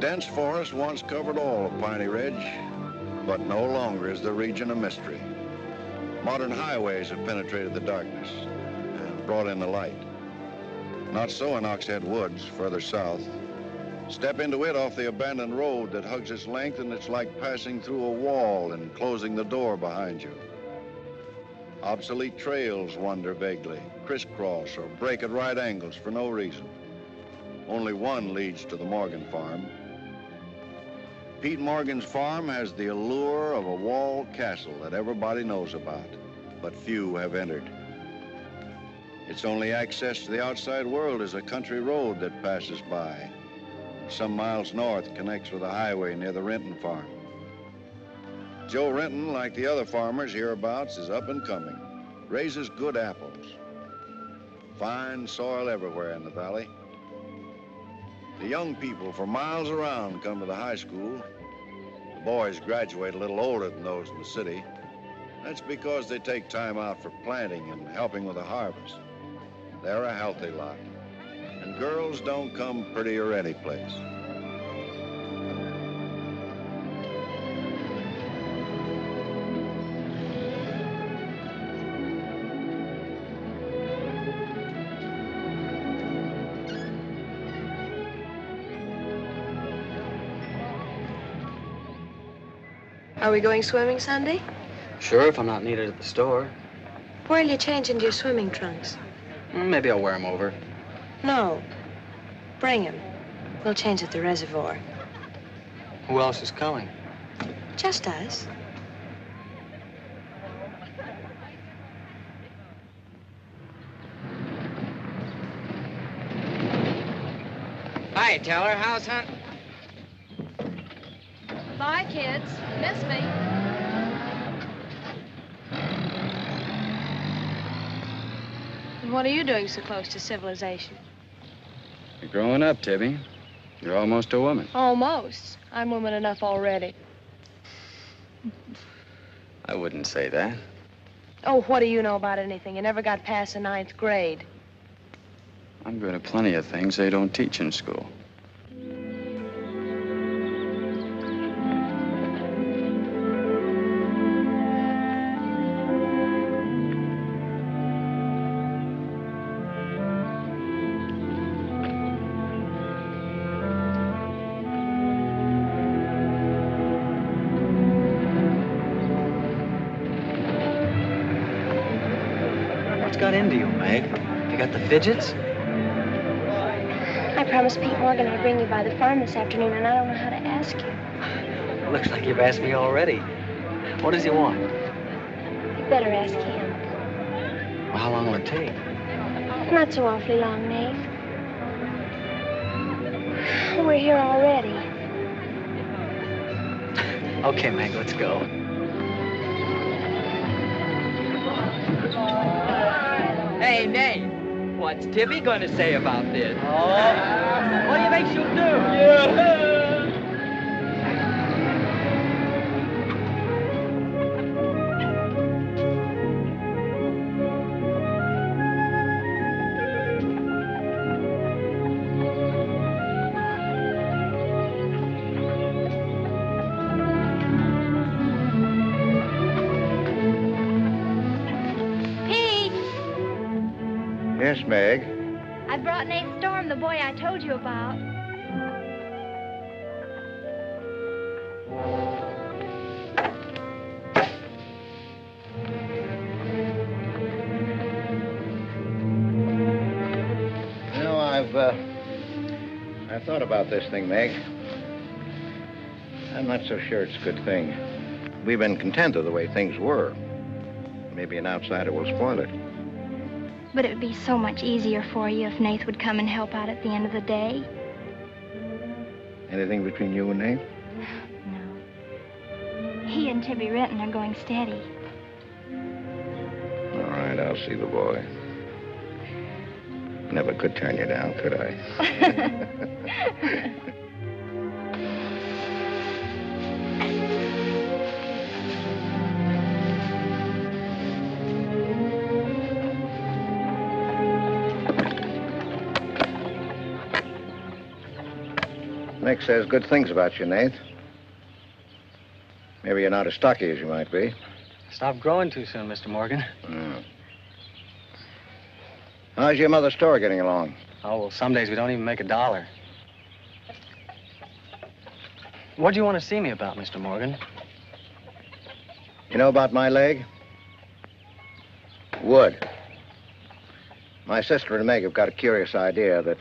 Dense forest once covered all of Piney Ridge, but no longer is the region a mystery. Modern highways have penetrated the darkness and brought in the light. Not so in Oxhead Woods, further south. Step into it off the abandoned road that hugs its length, and it's like passing through a wall and closing the door behind you. Obsolete trails wander vaguely, crisscross or break at right angles for no reason. Only one leads to the Morgan farm. Pete Morgan's farm has the allure of a walled castle that everybody knows about, but few have entered. Its only access to the outside world is a country road that passes by. Some miles north connects with a highway near the Renton farm. Joe Renton, like the other farmers hereabouts, is up and coming, raises good apples. Fine soil everywhere in the valley. The young people for miles around come to the high school. The boys graduate a little older than those in the city. That's because they take time out for planting and helping with the harvest. They're a healthy lot. And girls don't come prettier any place. Are we going swimming Sunday? Sure, if I'm not needed at the store. Where'll you change into your swimming trunks? Maybe I'll wear them over. No. Bring them. We'll change at the reservoir. Who else is coming? Just us. Hi, Teller. How's hunting? Bye, kids. Miss me. And what are you doing so close to civilization? You're growing up, Tibby. You're almost a woman. Almost. I'm woman enough already. I wouldn't say that. Oh, what do you know about anything? You never got past the 9th grade. I'm good at plenty of things they don't teach in school. Got into you, Meg? You got the fidgets? I promised Pete Morgan I'd bring you by the farm this afternoon, and I don't know how to ask you. Looks like you've asked me already. What does he want? You'd better ask him. Well, how long will it take? Not so awfully long, Nate. We're here already. Okay, Meg, let's go. Hey, Nate, what's Tibby going to say about this? Oh, what do you think she'll do? Yeah. Yes, Meg? I brought Nath Storm, the boy I told you about. You know, I've thought about this thing, Meg. I'm not so sure it's a good thing. We've been content with the way things were. Maybe an outsider will spoil it. But it would be so much easier for you if Nath would come and help out at the end of the day. Anything between you and Nate? No. He and Tibby Renton are going steady. All right, I'll see the boy. Never could turn you down, could I? Meg says good things about you, Nath. Maybe you're not as stocky as you might be. Stop growing too soon, Mr. Morgan. How's your mother's store getting along? Oh, well, some days we don't even make $1. What do you want to see me about, Mr. Morgan? You know about my leg? Wood. My sister and Meg have got a curious idea that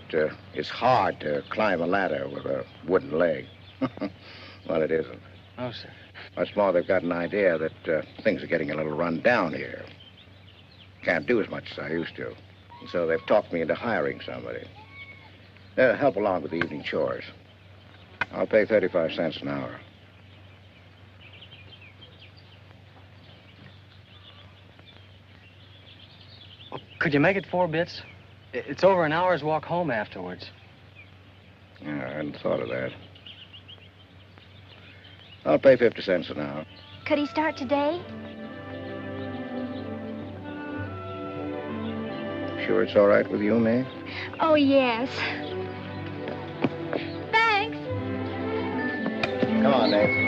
it's hard to climb a ladder with a wooden leg. Well, it isn't. Oh, sir. What's more, they've got an idea that things are getting a little run down here. Can't do as much as I used to. And so they've talked me into hiring somebody. Help along with the evening chores. I'll pay 35 cents an hour. Well, could you make it 4 bits? It's over an hour's walk home afterwards. Yeah, I hadn't thought of that. I'll pay 50 cents an hour. Could he start today? Sure it's all right with you, Meg? Oh, yes. Thanks. Come on, Meg.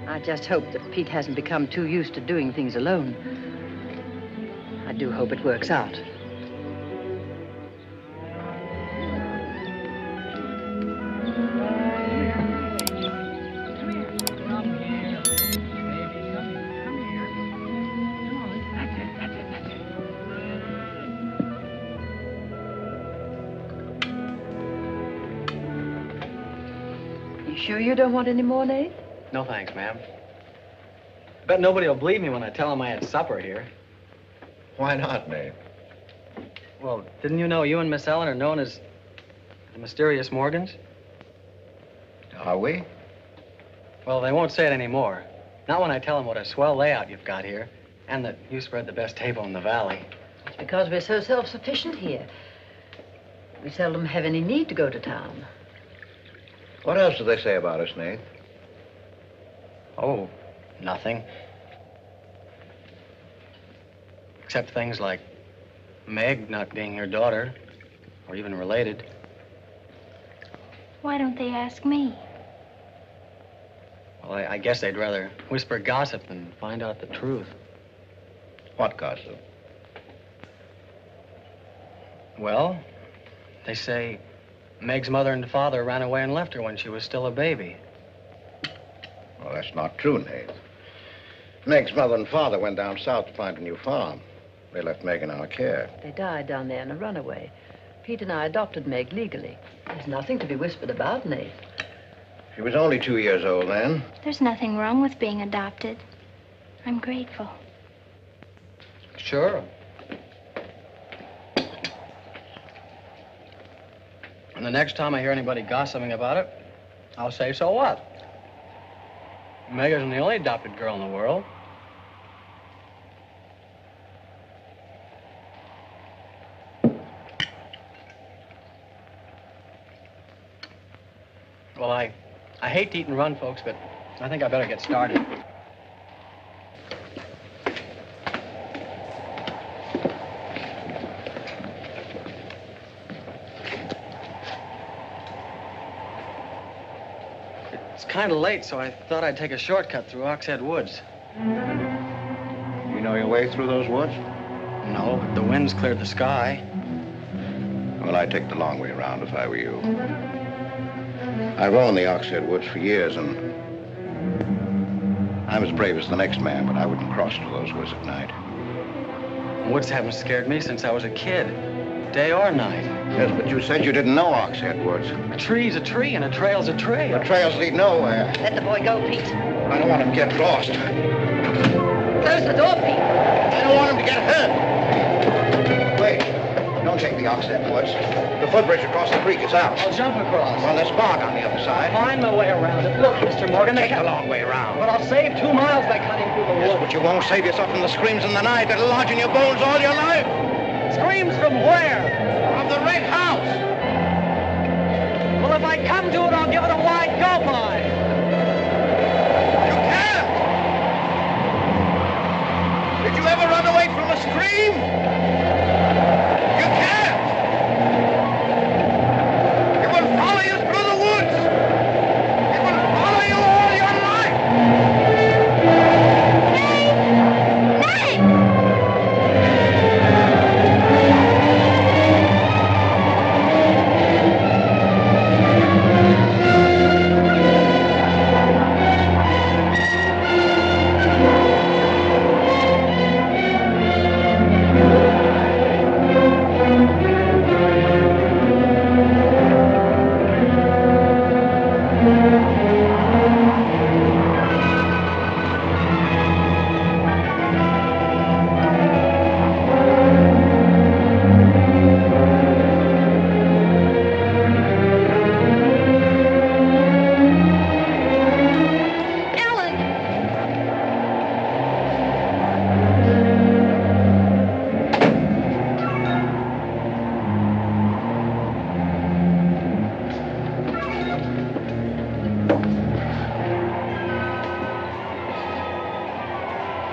I just hope that Pete hasn't become too used to doing things alone. I do hope it works out. You sure you don't want any more, Nate? No, thanks, ma'am. Bet nobody will believe me when I tell them I had supper here. Why not, Nate? Well, didn't you know you and Miss Ellen are known as the mysterious Morgans? Are we? Well, they won't say it anymore. Not when I tell them what a swell layout you've got here, and that you spread the best table in the valley. It's because we're so self-sufficient here. We seldom have any need to go to town. What else do they say about us, Nate? Oh, nothing. Except things like Meg not being your daughter, or even related. Why don't they ask me? Well, I guess they'd rather whisper gossip than find out the truth. What gossip? Well, they say Meg's mother and father ran away and left her when she was still a baby. Well, that's not true, Nate. Meg's mother and father went down south to find a new farm. They left Meg in our care. They died down there in a runaway. Pete and I adopted Meg legally. There's nothing to be whispered about, Nate. She was only 2 years old then. There's nothing wrong with being adopted. I'm grateful. Sure. And the next time I hear anybody gossiping about it, I'll say, so what? Meg isn't the only adopted girl in the world. Well, I hate to eat and run, folks, but I think I better get started. It's kind of late, so I thought I'd take a shortcut through Oxhead Woods. You know your way through those woods? No, but the wind's cleared the sky. Well, I'd take the long way around if I were you. I've owned the Oxhead Woods for years, and I'm as brave as the next man, but I wouldn't cross through those woods at night. Woods haven't scared me since I was a kid, day or night. Yes, but you said you didn't know Oxhead Woods. A tree's a tree, and a trail's a trail. The trails lead nowhere. Let the boy go, Pete. I don't want him to get lost. Close the door, Pete. I don't want him to get hurt. Wait. Don't take the Oxhead Woods. The footbridge across the creek is out. I'll jump across. Well, there's fog on the other side. I'll find my way around it. Look, Mr. Morgan, Take the long way around. But I'll save 2 miles by cutting through the Yes, woods. but you won't save yourself from the screams in the night that'll lodge in your bones all your life. Screams from where? From the red house. if I come to it, I'll give it a wide go by. You can't! Did you ever run away from a stream? You can't! It will follow you through the woods! It will follow you all your life!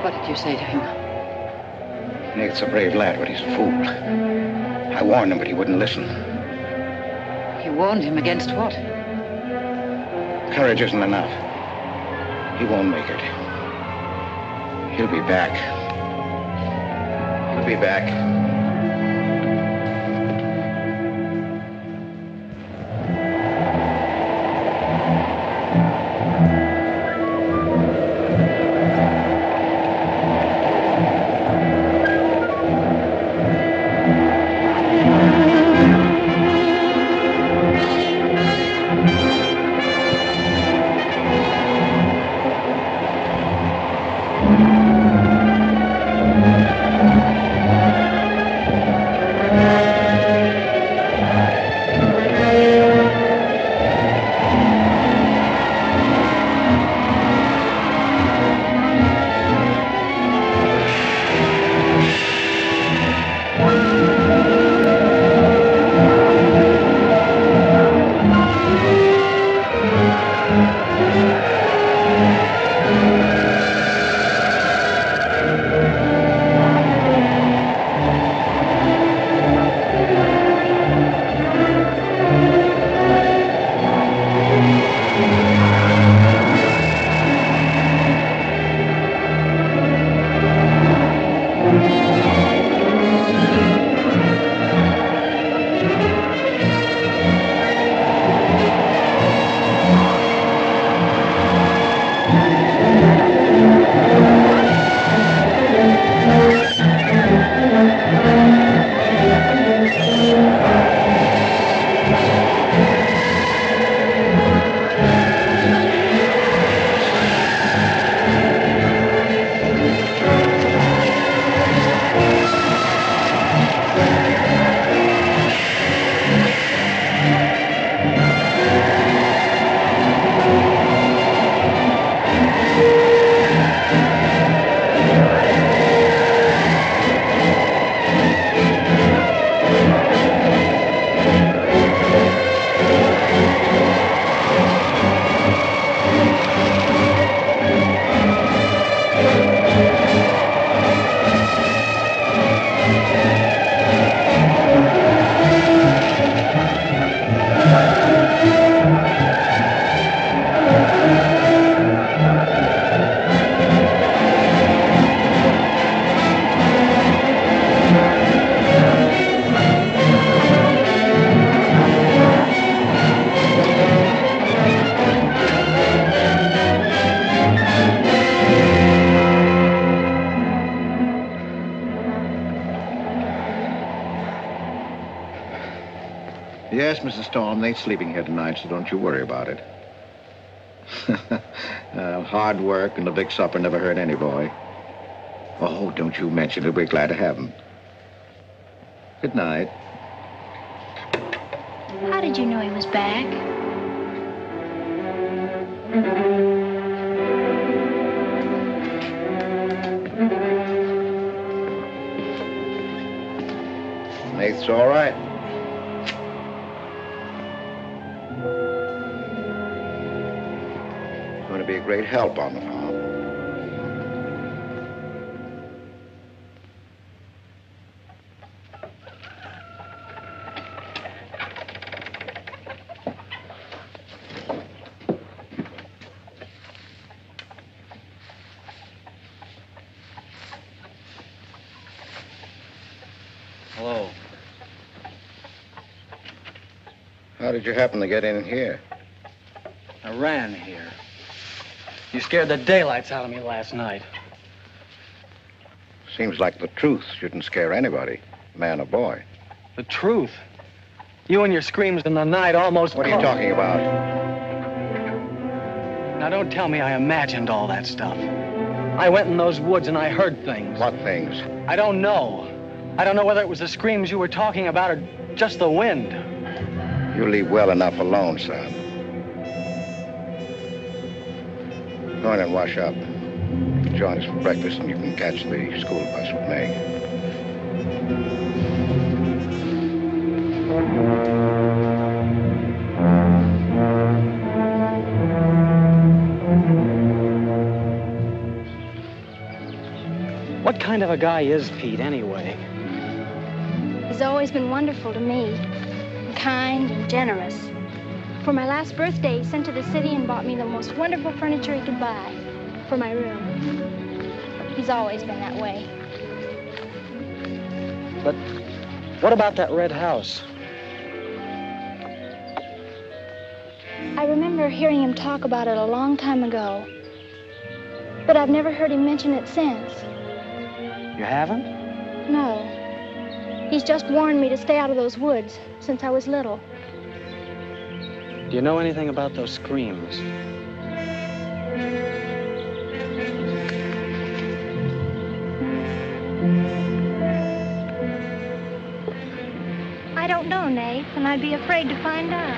What did you say to him? Nath's a brave lad, but he's a fool. I warned him, but he wouldn't listen. You warned him against what? Courage isn't enough. He won't make it. He'll be back. He'll be back. Yes, Mrs. Storm, Nate's sleeping here tonight, so don't you worry about it. Hard work and a big supper never hurt any boy. Oh, don't you mention it. We're glad to have him. Good night. How did you know he was back? Nate's all right. be a great help on the farm. Hello. How did you happen to get in here? I ran here. You scared the daylights out of me last night. Seems like the truth shouldn't scare anybody, man or boy. The truth? You and your screams in the night almost... What are you talking about? Now, don't tell me I imagined all that stuff. I went in those woods and I heard things. What things? I don't know. I don't know whether it was the screams you were talking about or just the wind. You leave well enough alone, son. Go in and wash up. Join us for breakfast and you can catch the school bus with Meg. What kind of a guy is Pete, anyway? He's always been wonderful to me. Kind and generous. For my last birthday, he sent to the city and bought me the most wonderful furniture he could buy for my room. He's always been that way. But what about that red house? I remember hearing him talk about it a long time ago. But I've never heard him mention it since. You haven't? No. He's just warned me to stay out of those woods since I was little. Do you know anything about those screams? I don't know, Nath, and I'd be afraid to find out.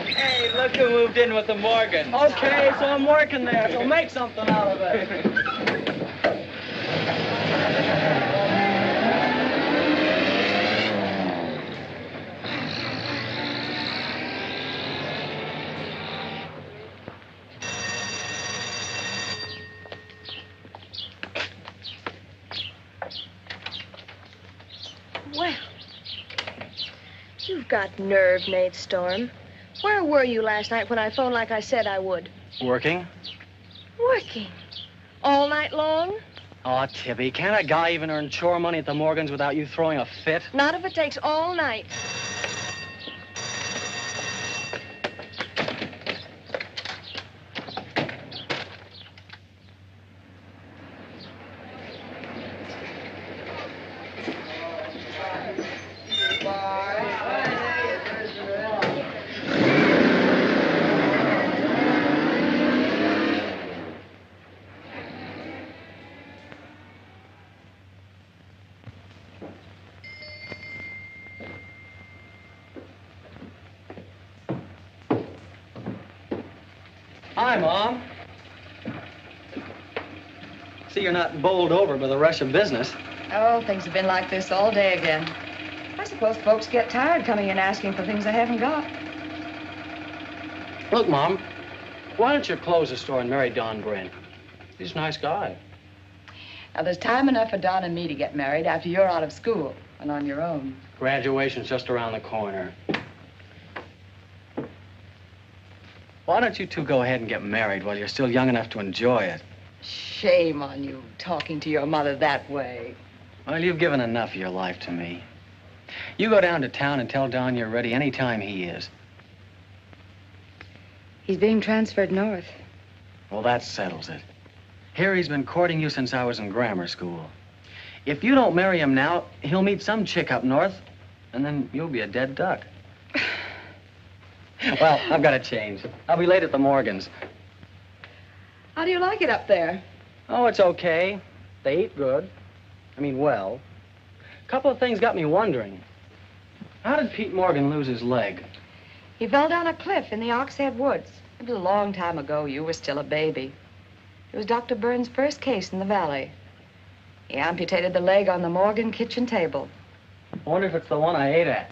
Hey, look who moved in with the Morgans. Okay, so I'm working there, so make something out of it. Well, you've got nerve, Nath Storm. Where were you last night when I phoned like I said I would? Working? Working. All night long? Oh, Tibby, can't a guy even earn chore money at the Morgans without you throwing a fit? Not if it takes all night. Hi, Mom. See, you're not bowled over by the rush of business. Oh, things have been like this all day again. I suppose folks get tired coming in asking for things they haven't got. Look, Mom, why don't you close the store and marry Don Bryn? He's a nice guy. Now, there's time enough for Don and me to get married after you're out of school and on your own. Graduation's just around the corner. Why don't you two go ahead and get married while you're still young enough to enjoy it? Shame on you, talking to your mother that way. Well, you've given enough of your life to me. You go down to town and tell Don you're ready any time he is. He's being transferred north. Well, that settles it. Here he's been courting you since I was in grammar school. If you don't marry him now, he'll meet some chick up north, and then you'll be a dead duck. Well, I've got to change. I'll be late at the Morgans. How do you like it up there? Oh, it's okay. They eat good. I mean, well. A couple of things got me wondering. How did Pete Morgan lose his leg? He fell down a cliff in the Oxhead Woods. It was a long time ago. You were still a baby. It was Dr. Burns' first case in the valley. He amputated the leg on the Morgan kitchen table. I wonder if it's the one I ate at.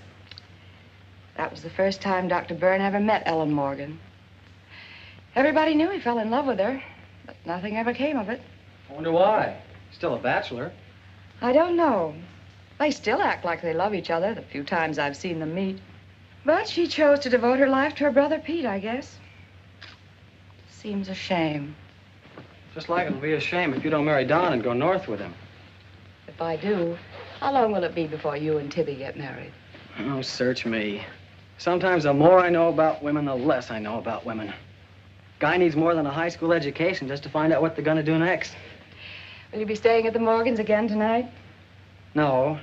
That was the first time Dr. Byrne ever met Ellen Morgan. Everybody knew he fell in love with her, but nothing ever came of it. I wonder why. Still a bachelor. I don't know. They still act like they love each other the few times I've seen them meet. But she chose to devote her life to her brother Pete, I guess. Seems a shame. Just like it'll be a shame if you don't marry Don and go north with him. If I do, how long will it be before you and Tibby get married? Oh, search me. Sometimes the more I know about women, the less I know about women. Guy needs more than a high school education just to find out what they're gonna do next. Will you be staying at the Morgans again tonight? No.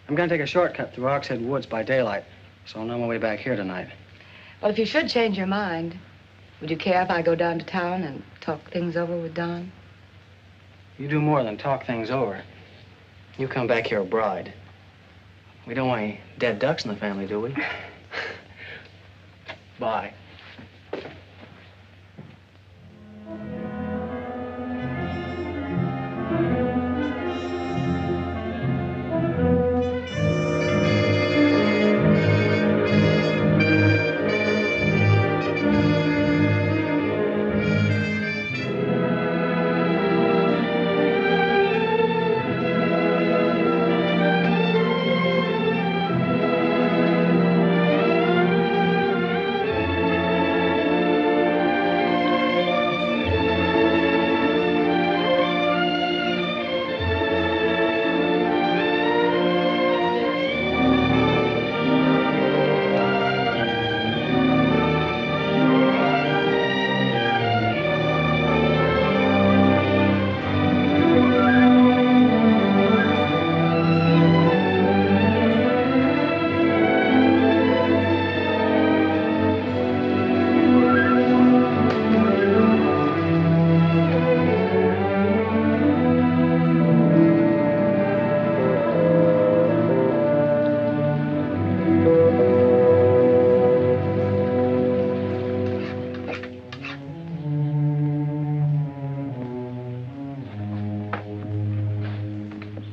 I'm gonna take a shortcut through Oxhead Woods by daylight, so I'll know my way back here tonight. Well, if you should change your mind, would you care if I go down to town and talk things over with Don? You do more than talk things over. You come back here a bride. We don't want any dead ducks in the family, do we? Bye.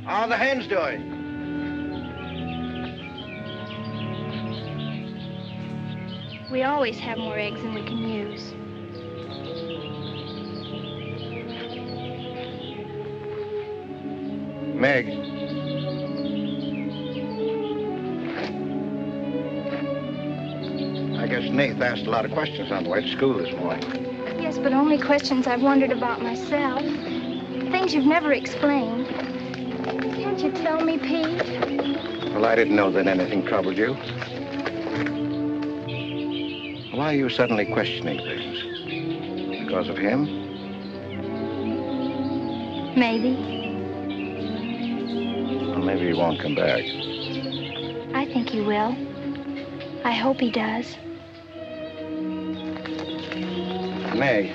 How are the hens doing? We always have more eggs than we can use. Meg. I guess Nath asked a lot of questions on the way to school this morning. Yes, but only questions I've wondered about myself. Things you've never explained. Can't you tell me, Pete? Well, I didn't know that anything troubled you. Why are you suddenly questioning things? Because of him? Maybe. Well, maybe he won't come back. I think he will. I hope he does. Meg.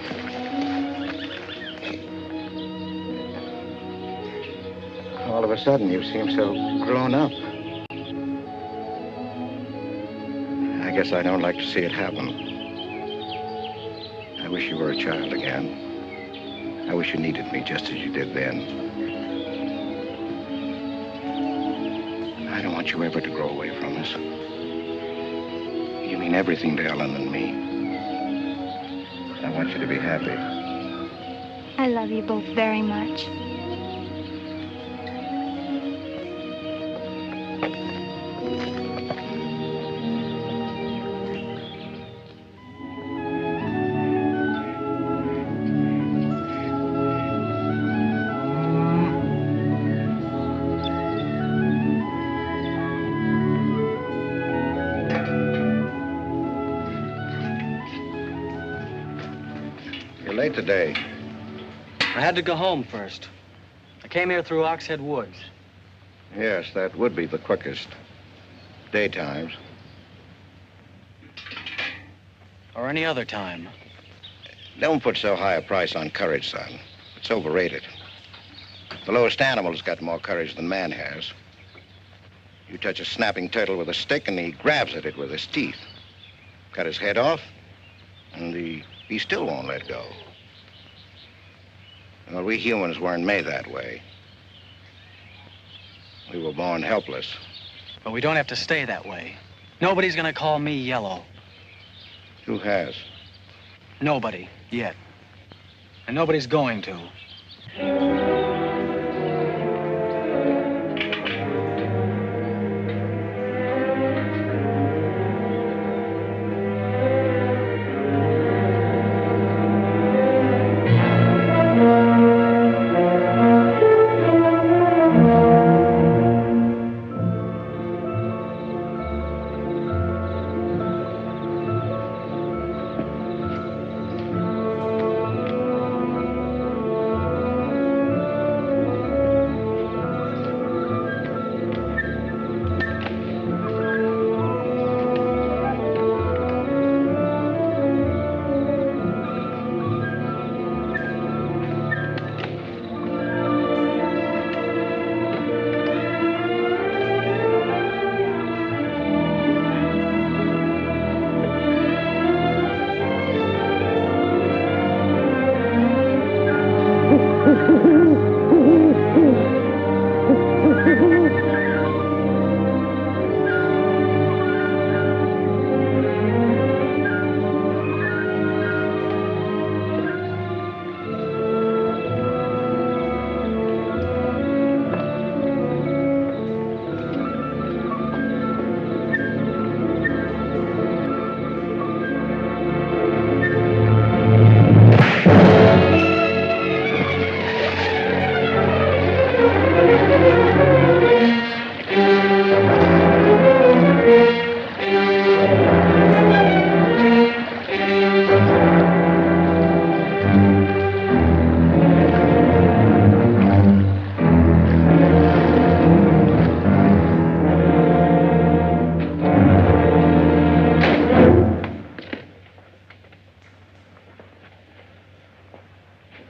All of a sudden, you seem so grown up. I guess I don't like to see it happen. I wish you were a child again. I wish you needed me just as you did then. I don't want you ever to grow away from us. You mean everything to Ellen and me. I want you to be happy. I love you both very much. Late today. I had to go home first. I came here through Oxhead Woods. Yes, that would be the quickest. Daytimes. Or any other time. Don't put so high a price on courage, son. It's overrated. The lowest animal's got more courage than man has. You touch a snapping turtle with a stick and he grabs at it with his teeth. Cut his head off, and he still won't let go. Well, we humans weren't made that way. We were born helpless. But we don't have to stay that way. Nobody's gonna call me yellow. Who has? Nobody, yet. And nobody's going to.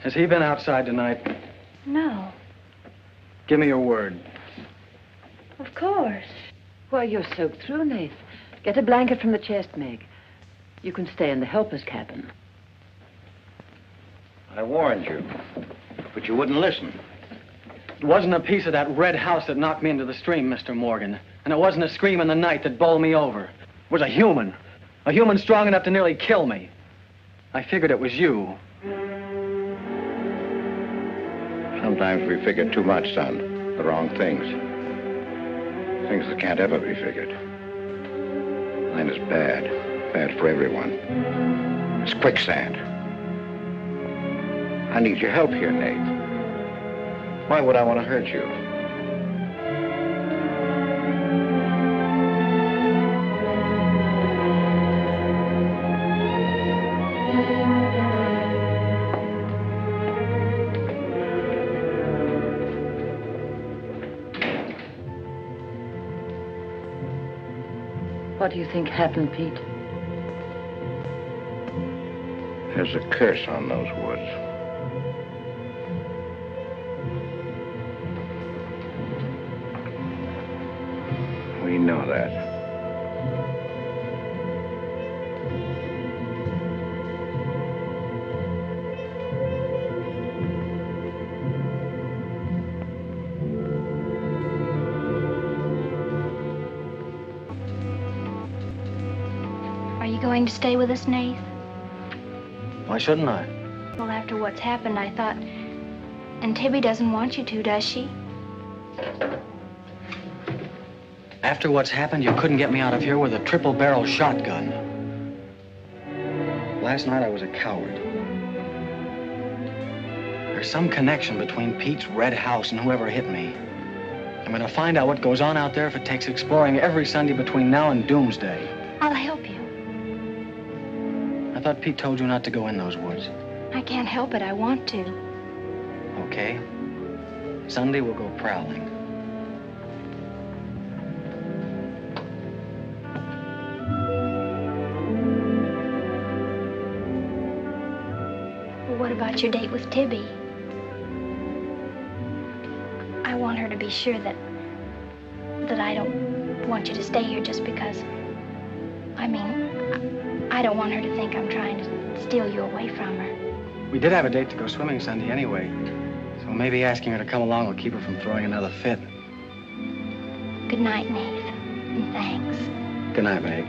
Has he been outside tonight? No. Give me your word. Of course. Why, you're soaked through, Nath. Get a blanket from the chest, Meg. You can stay in the helper's cabin. I warned you, but you wouldn't listen. It wasn't a piece of that red house that knocked me into the stream, Mr. Morgan. And it wasn't a scream in the night that bowled me over. It was a human. A human strong enough to nearly kill me. I figured it was you. Sometimes we figure too much, son. The wrong things. Things that can't ever be figured. Mine is bad. Bad for everyone. It's quicksand. I need your help here, Nath. Why would I want to hurt you? What do you think happened, Pete? There's a curse on those woods. We know that. Are you going to stay with us, Nath? Why shouldn't I? Well, after what's happened, I thought... And Tibby doesn't want you to, does she? After what's happened, you couldn't get me out of here with a triple-barrel shotgun. Last night, I was a coward. There's some connection between Pete's red house and whoever hit me. I'm gonna find out what goes on out there if it takes exploring every Sunday between now and doomsday. I'll help you. I thought Pete told you not to go in those woods. I can't help it. I want to. Okay. Sunday, we'll go prowling. Well, what about your date with Tibby? I want her to be sure that I don't want you to stay here just because... I don't want her to think I'm trying to steal you away from her. We did have a date to go swimming Sunday anyway. So maybe asking her to come along will keep her from throwing another fit. Good night, Nath. And thanks. Good night, Meg.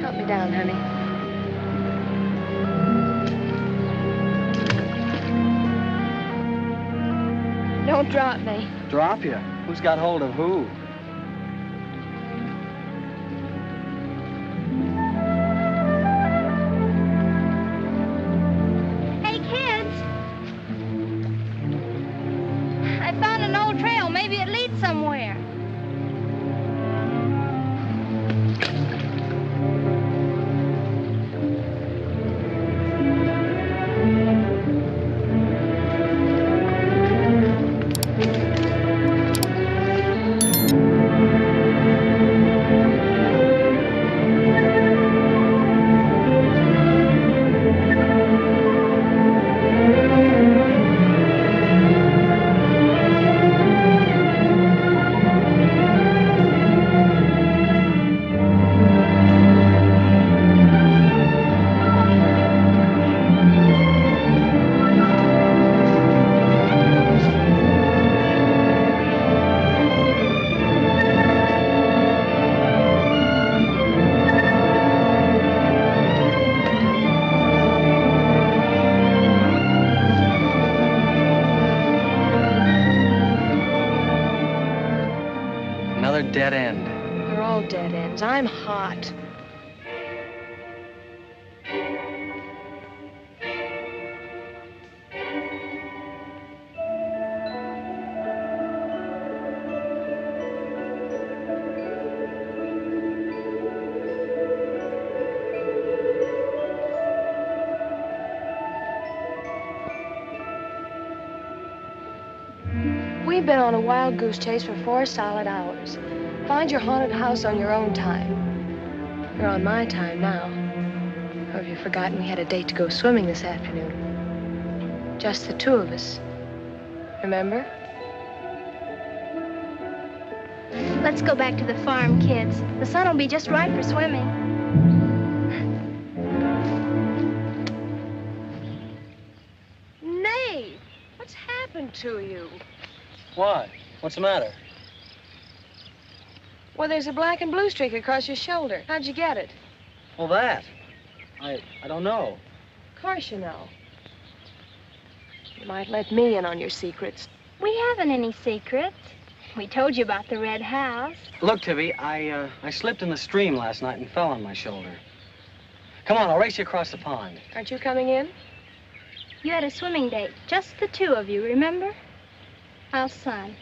Help me down, honey. Don't drop me. Drop you? Who's got hold of who? Hey, kids. I found an old trail. Maybe it leads somewhere. Dead end. They're all dead ends. I'm hot. We've been on a wild goose chase for 4 solid hours. Find your haunted house on your own time. You're on my time now. Or have you forgotten we had a date to go swimming this afternoon? Just the 2 of us. Remember? Let's go back to the farm, kids. The sun will be just right for swimming. Nate, what's happened to you? What? What's the matter? Well, there's a black and blue streak across your shoulder. How'd you get it? Well, that. I don't know. Of course you know. You might let me in on your secrets. We haven't any secrets. We told you about the red house. Look, Tibby, I slipped in the stream last night and fell on my shoulder. Come on, I'll race you across the pond. Aren't you coming in? You had a swimming date. Just the 2 of you, remember? How's Son?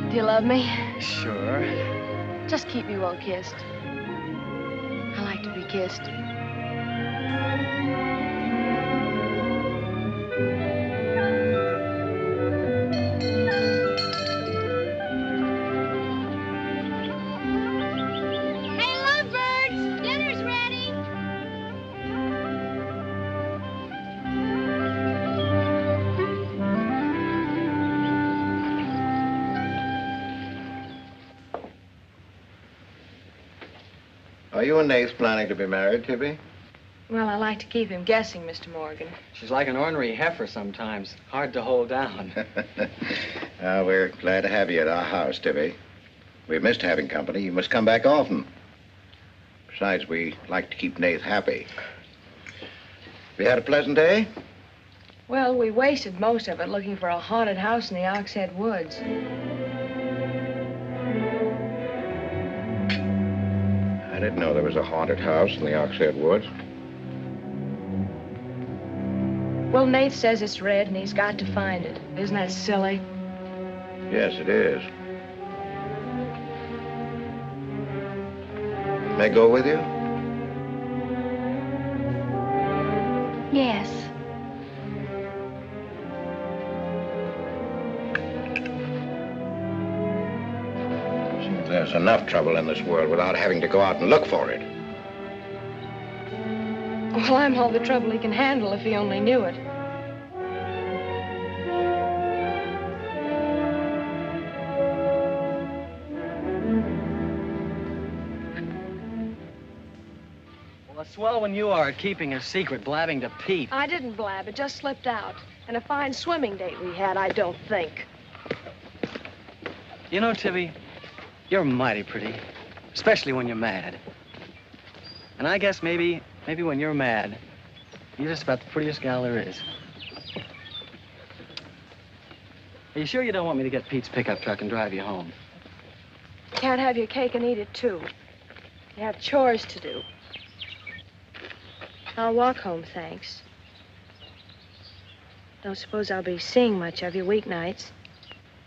Do you love me? Sure. Just keep me well kissed. I like to be kissed. Hey, lovebirds! Dinner's ready! Are you and Nath planning to be married, Tibby? Well, I like to keep him guessing, Mr. Morgan. She's like an ornery heifer sometimes. Hard to hold down. We're glad to have you at our house, Tibby. We've missed having company. You must come back often. Besides, we like to keep Nath happy. We had a pleasant day? Well, we wasted most of it looking for a haunted house in the Oxhead Woods. I didn't know there was a haunted house in the Oxhead Woods. Well, Nath says it's red and he's got to find it. Isn't that silly? Yes, it is. May I go with you? Yes. There's enough trouble in this world without having to go out and look for it. Well, I'm all the trouble he can handle if he only knew it. Well, it's swell when you are at keeping a secret, blabbing to Pete. I didn't blab. It just slipped out. And a fine swimming date we had, I don't think. You know, Tibby, you're mighty pretty, especially when you're mad. And I guess maybe when you're mad, you're just about the prettiest gal there is. Are you sure you don't want me to get Pete's pickup truck and drive you home? Can't have your cake and eat it, too. You have chores to do. I'll walk home, thanks. Don't suppose I'll be seeing much of you weeknights.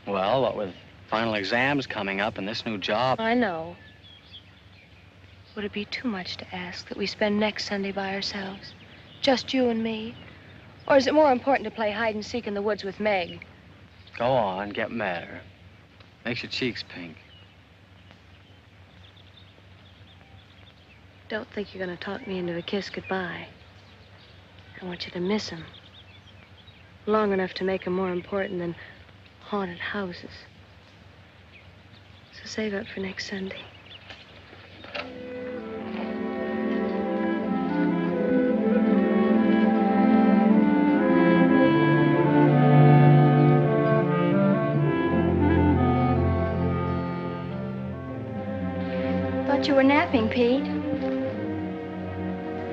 Well, what with final exams coming up and this new job. I know. Would it be too much to ask that we spend next Sunday by ourselves? Just you and me? Or is it more important to play hide and seek in the woods with Meg? Go on, get madder. Makes your cheeks pink. Don't think you're going to talk me into a kiss goodbye. I want you to miss him. Long enough to make him more important than haunted houses. So save up for next Sunday. Thought you were napping, Pete.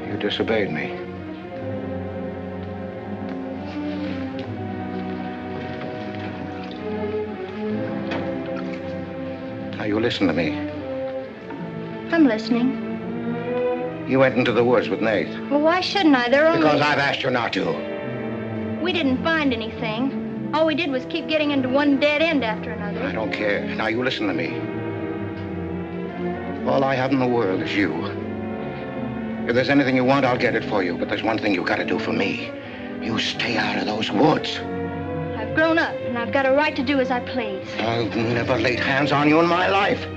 You disobeyed me. Now, you listen to me. I'm listening. You went into the woods with Nath. Well, why shouldn't I? They're only... Because I've asked you not to. We didn't find anything. All we did was keep getting into one dead end after another. I don't care. Now, you listen to me. All I have in the world is you. If there's anything you want, I'll get it for you. But there's one thing you gotta do for me. You stay out of those woods. I've grown up, and I've got a right to do as I please. I've never laid hands on you in my life.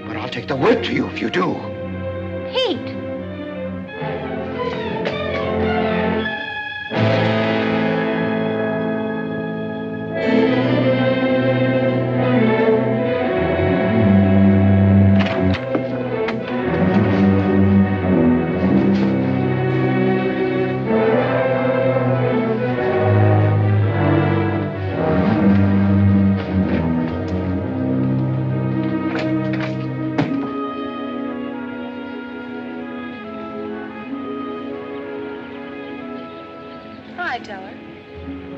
But I'll take the word to you if you do. Pete!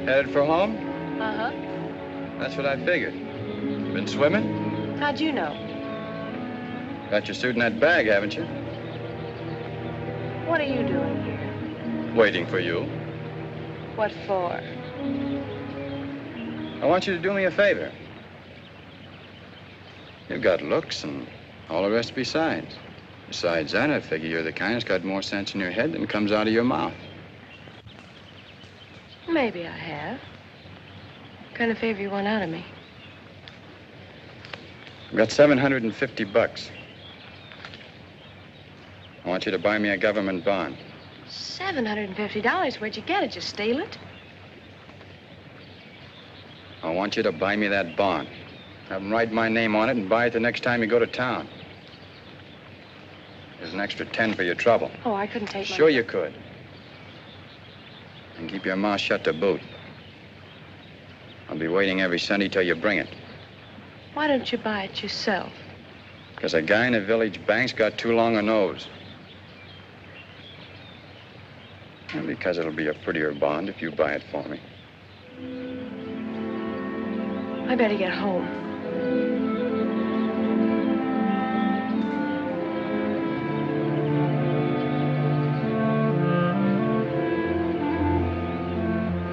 Headed for home? Uh-huh. That's what I figured. Been swimming? How'd you know? Got your suit in that bag, haven't you? What are you doing here? Waiting for you. What for? I want you to do me a favor. You've got looks and all the rest besides. Besides that, I figure you're the kind that's got more sense in your head than comes out of your mouth. Maybe I have. What kind of favor you want out of me? I've got $750. I want you to buy me a government bond. $750? Where'd you get it? Just steal it? I want you to buy me that bond. Have them write my name on it and buy it the next time you go to town. There's an extra 10 for your trouble. Oh, I couldn't take my... Sure you could. And keep your mouth shut to boot. I'll be waiting every Sunday till you bring it. Why don't you buy it yourself? Because a guy in a village bank's got too long a nose. And because it'll be a prettier bond if you buy it for me. I better get home.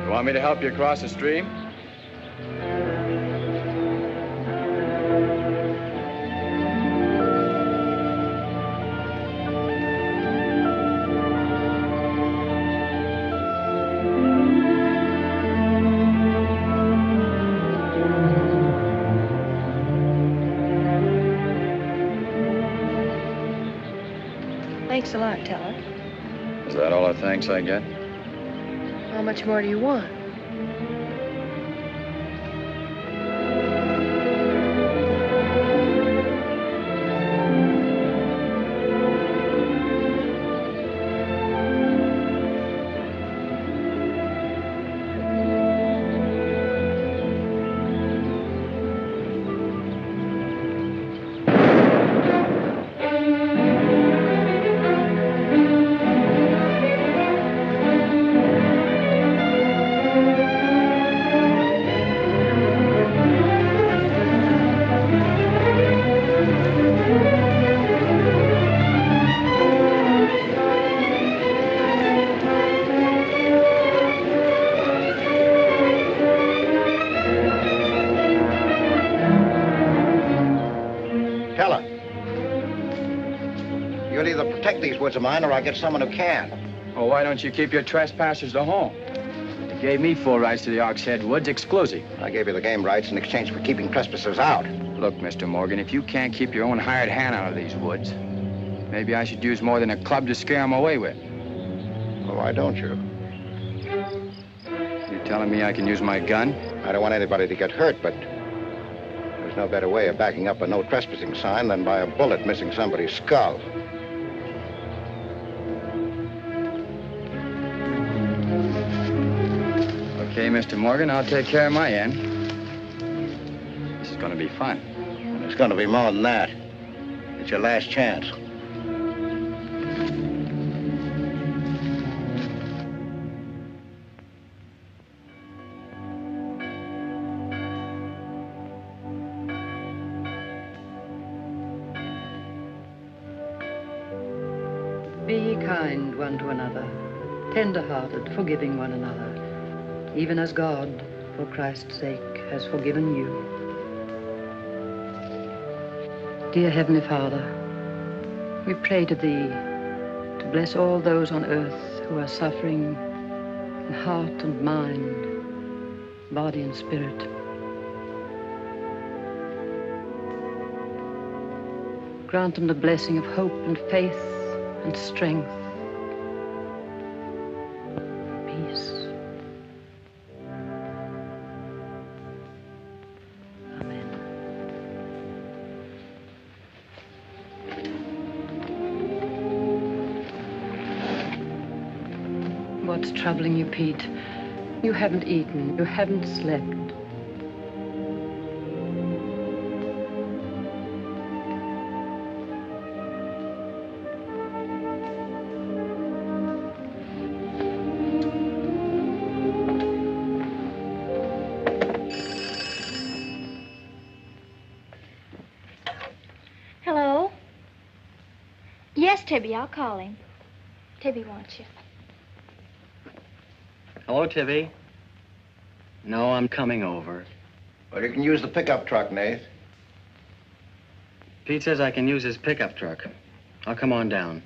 You want me to help you across the stream? Thanks a lot, Teller. Is that all the thanks I get? How much more do you want? These woods of mine, or I get someone who can. Well, why don't you keep your trespassers to home? You gave me full rights to the Ox Head Woods, exclusive. I gave you the game rights in exchange for keeping trespassers out. Look, Mr. Morgan, if you can't keep your own hired hand out of these woods, maybe I should use more than a club to scare them away with. Well, why don't you? You telling me I can use my gun? I don't want anybody to get hurt, but there's no better way of backing up a no trespassing sign than by a bullet missing somebody's skull. Okay, Mr. Morgan, I'll take care of my end. This is going to be fun. And it's going to be more than that. It's your last chance. Be kind one to another, tender-hearted, forgiving one another, even as God, for Christ's sake, has forgiven you. Dear Heavenly Father, we pray to Thee to bless all those on earth who are suffering in heart and mind, body and spirit. Grant them the blessing of hope and faith and strength, peace. What's troubling you, Pete? You haven't eaten. You haven't slept. Hello? Yes, Tibby, I'll call him. Tibby wants you. Hello, Tibby. No, I'm coming over. Well, you can use the pickup truck, Nath. Pete says I can use his pickup truck. I'll come on down.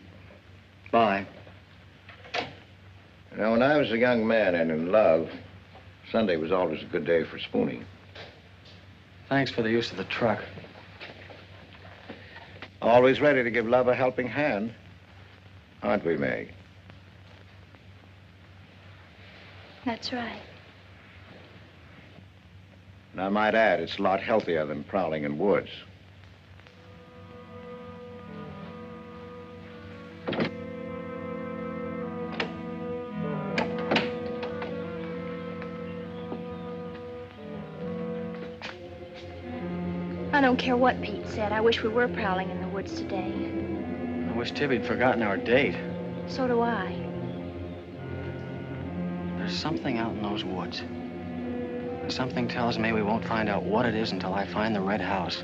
Bye. You know, when I was a young man and in love, Sunday was always a good day for spooning. Thanks for the use of the truck. Always ready to give love a helping hand. Aren't we, Meg? That's right. And I might add, it's a lot healthier than prowling in woods. I don't care what Pete said. I wish we were prowling in the woods today. I wish Tibby'd forgotten our date. So do I. There's something out in those woods. And something tells me we won't find out what it is until I find the red house.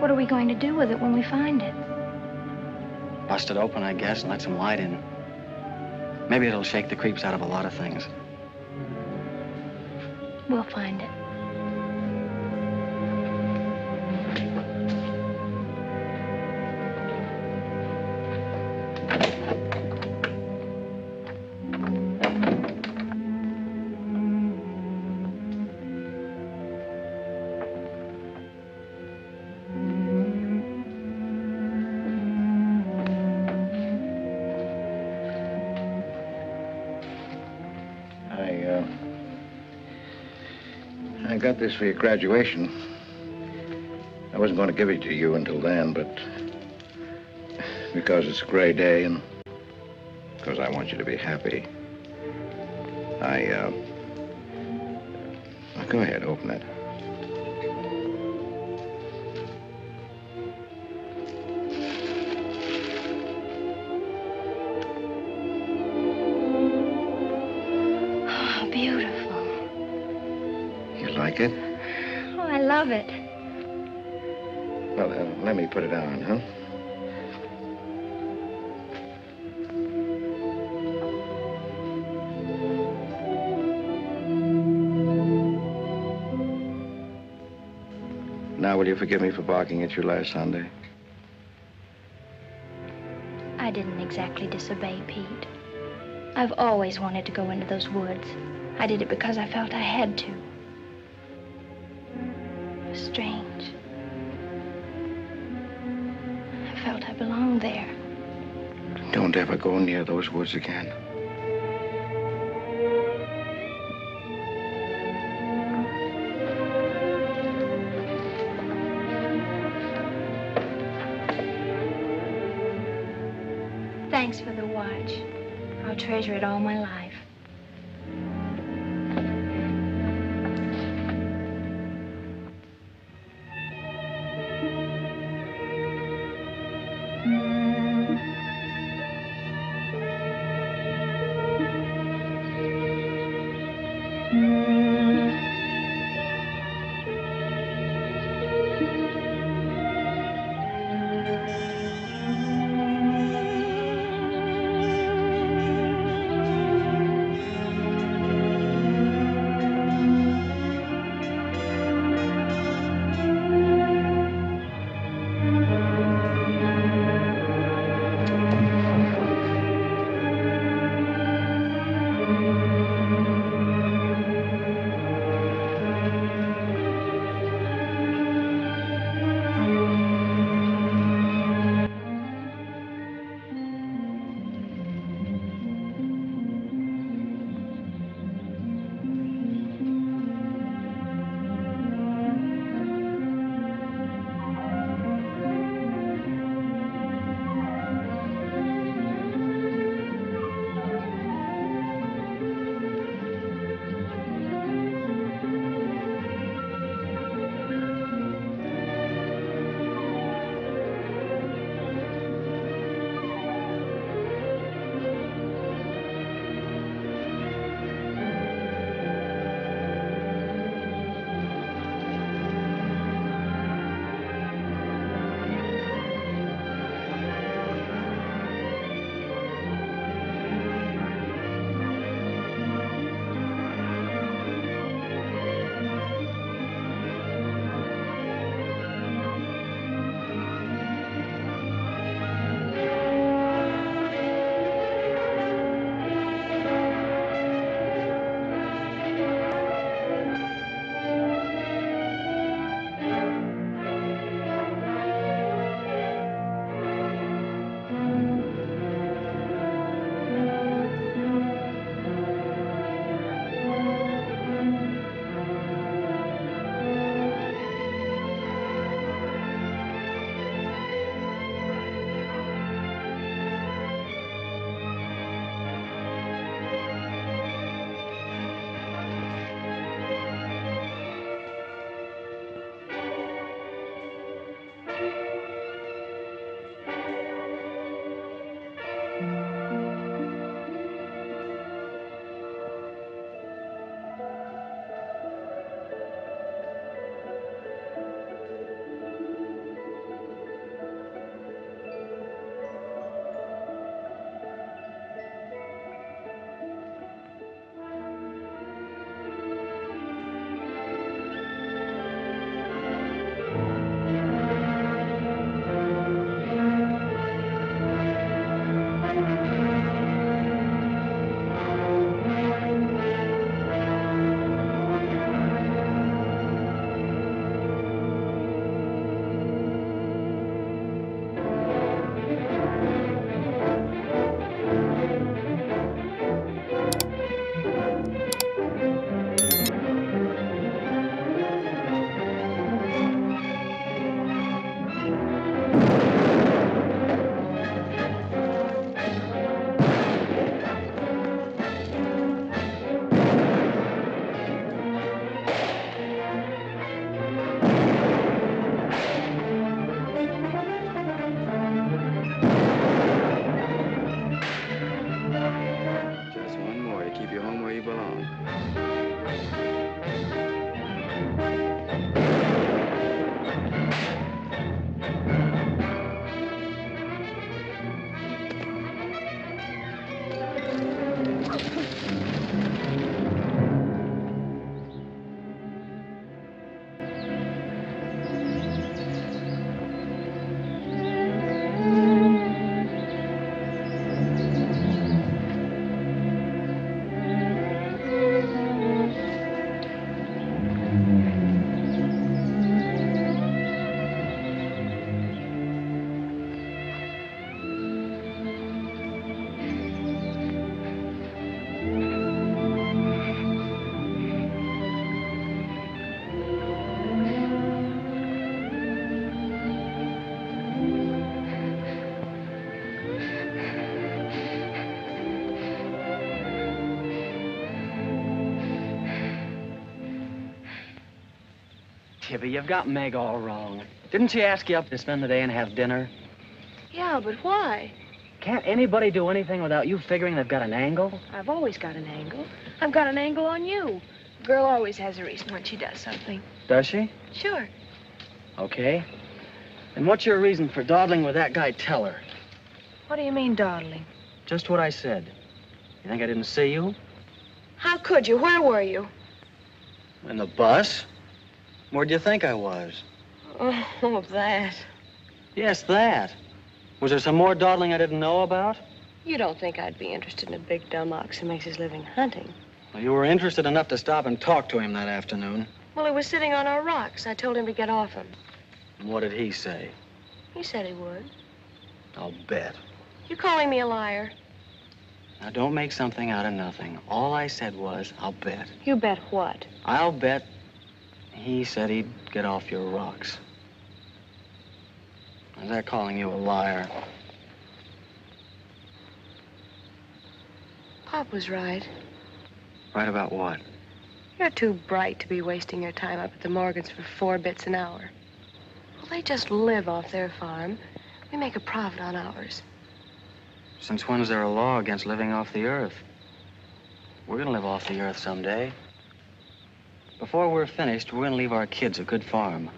What are we going to do with it when we find it? Bust it open, I guess, and let some light in. Maybe it'll shake the creeps out of a lot of things. We'll find it. I got this for your graduation. I wasn't going to give it to you until then, but because it's a gray day and because I want you to be happy, go ahead, open it. Oh, beautiful. Like it? Oh, I love it. Well, let me put it on, huh? Now, will you forgive me for barking at you last Sunday? I didn't exactly disobey Pete. I've always wanted to go into those woods. I did it because I felt I had to. Strange. I felt I belonged there. Don't ever go near those woods again. Thanks for the watch. I'll treasure it all my life. keep you home where you belong. Tibby, you've got Meg all wrong. Didn't she ask you up to spend the day and have dinner? Yeah, but why? Can't anybody do anything without you figuring they've got an angle? I've always got an angle. I've got an angle on you. A girl always has a reason when she does something. Does she? Sure. Okay. And what's your reason for dawdling with that guy Teller? What do you mean, dawdling? Just what I said. You think I didn't see you? How could you? Where were you? In the bus? Where'd you think I was? Oh, that. Yes, that. Was there some more dawdling I didn't know about? You don't think I'd be interested in a big dumb ox who makes his living hunting? Well, you were interested enough to stop and talk to him that afternoon. Well, he was sitting on our rocks. I told him to get off him. And what did he say? He said he would. I'll bet. You calling me a liar? Now, don't make something out of nothing. All I said was, I'll bet. You bet what? I'll bet he said he'd get off your rocks. Is that calling you a liar? Pop was right. Right about what? You're too bright to be wasting your time up at the Morgans for 4 bits an hour. Well, they just live off their farm. We make a profit on ours. Since when's there a law against living off the earth? We're gonna live off the earth someday. Before we're finished, we're gonna leave our kids a good farm.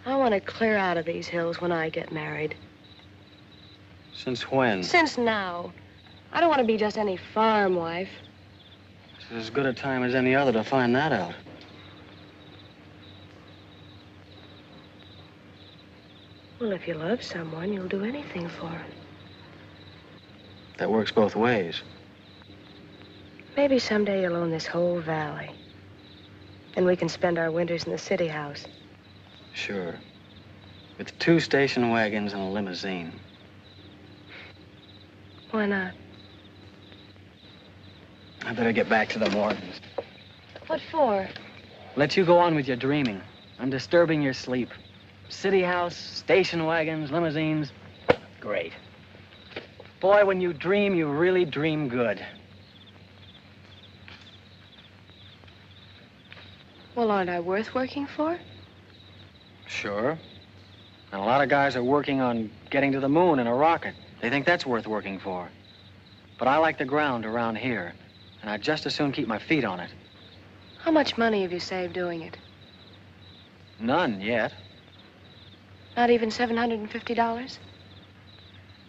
I want to clear out of these hills when I get married. Since when? Since now. I don't want to be just any farm wife. It's as good a time as any other to find that out. Well, if you love someone, you'll do anything for him. That works both ways. Maybe someday you'll own this whole valley. And we can spend our winters in the city house. Sure. With 2 station wagons and a limousine. Why not? I better get back to the Morgans. What for? Let you go on with your dreaming. I'm disturbing your sleep. City house, station wagons, limousines. Great. Boy, when you dream, you really dream good. Well, aren't I worth working for? Sure. And a lot of guys are working on getting to the moon in a rocket. They think that's worth working for. But I like the ground around here, and I'd just as soon keep my feet on it. How much money have you saved doing it? None yet. Not even $750?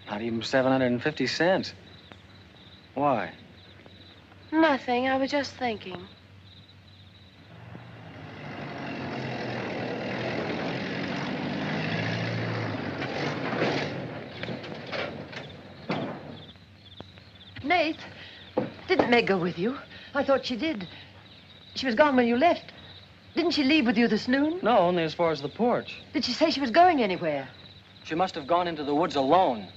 Not even 750 cents. Why? Nothing. I was just thinking. Nath, didn't Meg go with you? I thought she did. She was gone when you left. Didn't she leave with you this noon? No, only as far as the porch. Did she say she was going anywhere? She must have gone into the woods alone.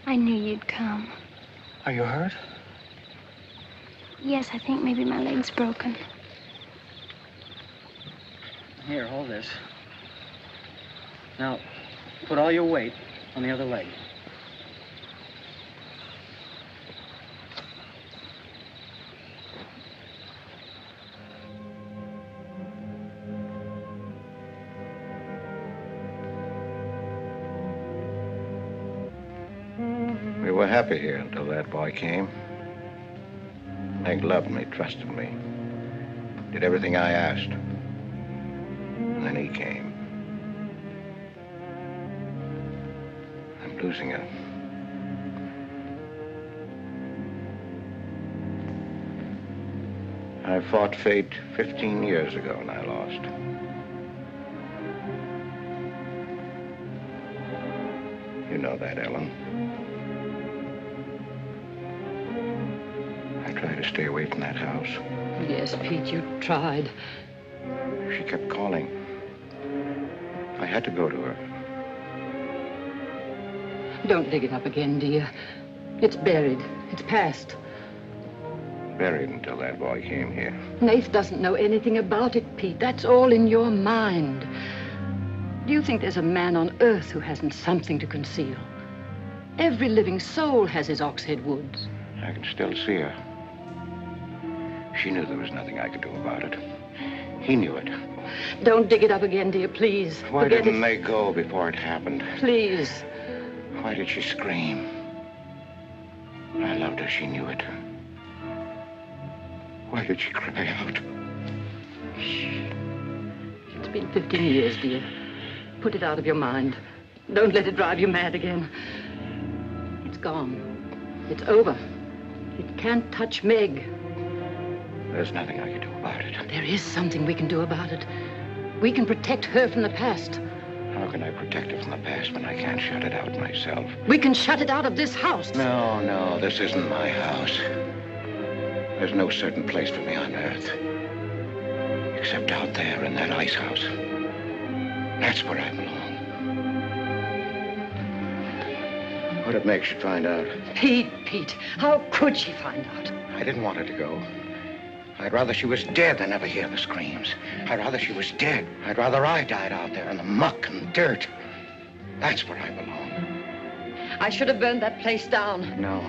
I knew you'd come. Are you hurt? Yes, I think maybe my leg's broken. Here, hold this. Now, put all your weight on the other leg. We were happy here until that boy came. Meg loved me, trusted me, did everything I asked. And then he came. I'm losing her. I fought fate 15 years ago and I lost. You know that, Ellen. I tried to stay away from that house. Yes, Pete, you tried. She kept calling. I had to go to her. Don't dig it up again, dear. It's buried. It's past. Buried until that boy came here. Nath doesn't know anything about it, Pete. That's all in your mind. Do you think there's a man on earth who hasn't something to conceal? Every living soul has his Oxhead Woods. I can still see her. She knew there was nothing I could do about it. He knew it. Don't dig it up again, dear, please. Why Forget didn't it. they go before it happened? Please. Why did she scream? I loved her, she knew it. Why did she cry out? Shh. It's been 15 years, dear. Put it out of your mind. Don't let it drive you mad again. It's gone. It's over. It can't touch Meg. There's nothing I can do about it. There is something we can do about it. We can protect her from the past. How can I protect her from the past when I can't shut it out myself? We can shut it out of this house. No, this isn't my house. There's no certain place for me on earth. Except out there in that ice house. That's where I belong. What if Meg should find out? Pete, how could she find out? I didn't want her to go. I'd rather she was dead than ever hear the screams. I'd rather she was dead. I'd rather I died out there in the muck and dirt. That's where I belong. I should have burned that place down. No.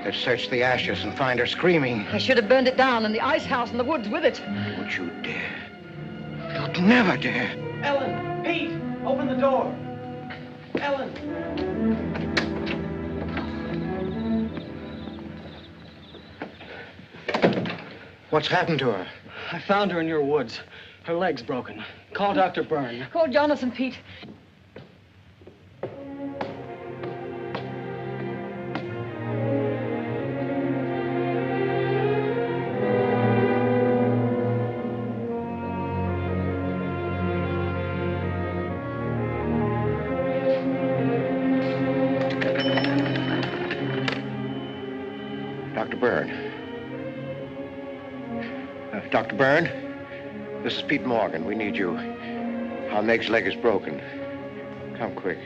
They'd search the ashes and find her screaming. I should have burned it down and the ice house in the woods with it. Don't you dare. You'd never dare. Ellen, Pete, open the door. Ellen. What's happened to her? I found her in your woods. Her leg's broken. Call Dr. Byrne. Call Jonathan, Pete. Dr. Byrne. Dr. Byrne, this is Pete Morgan. We need you. Our Meg's leg is broken. Come quick.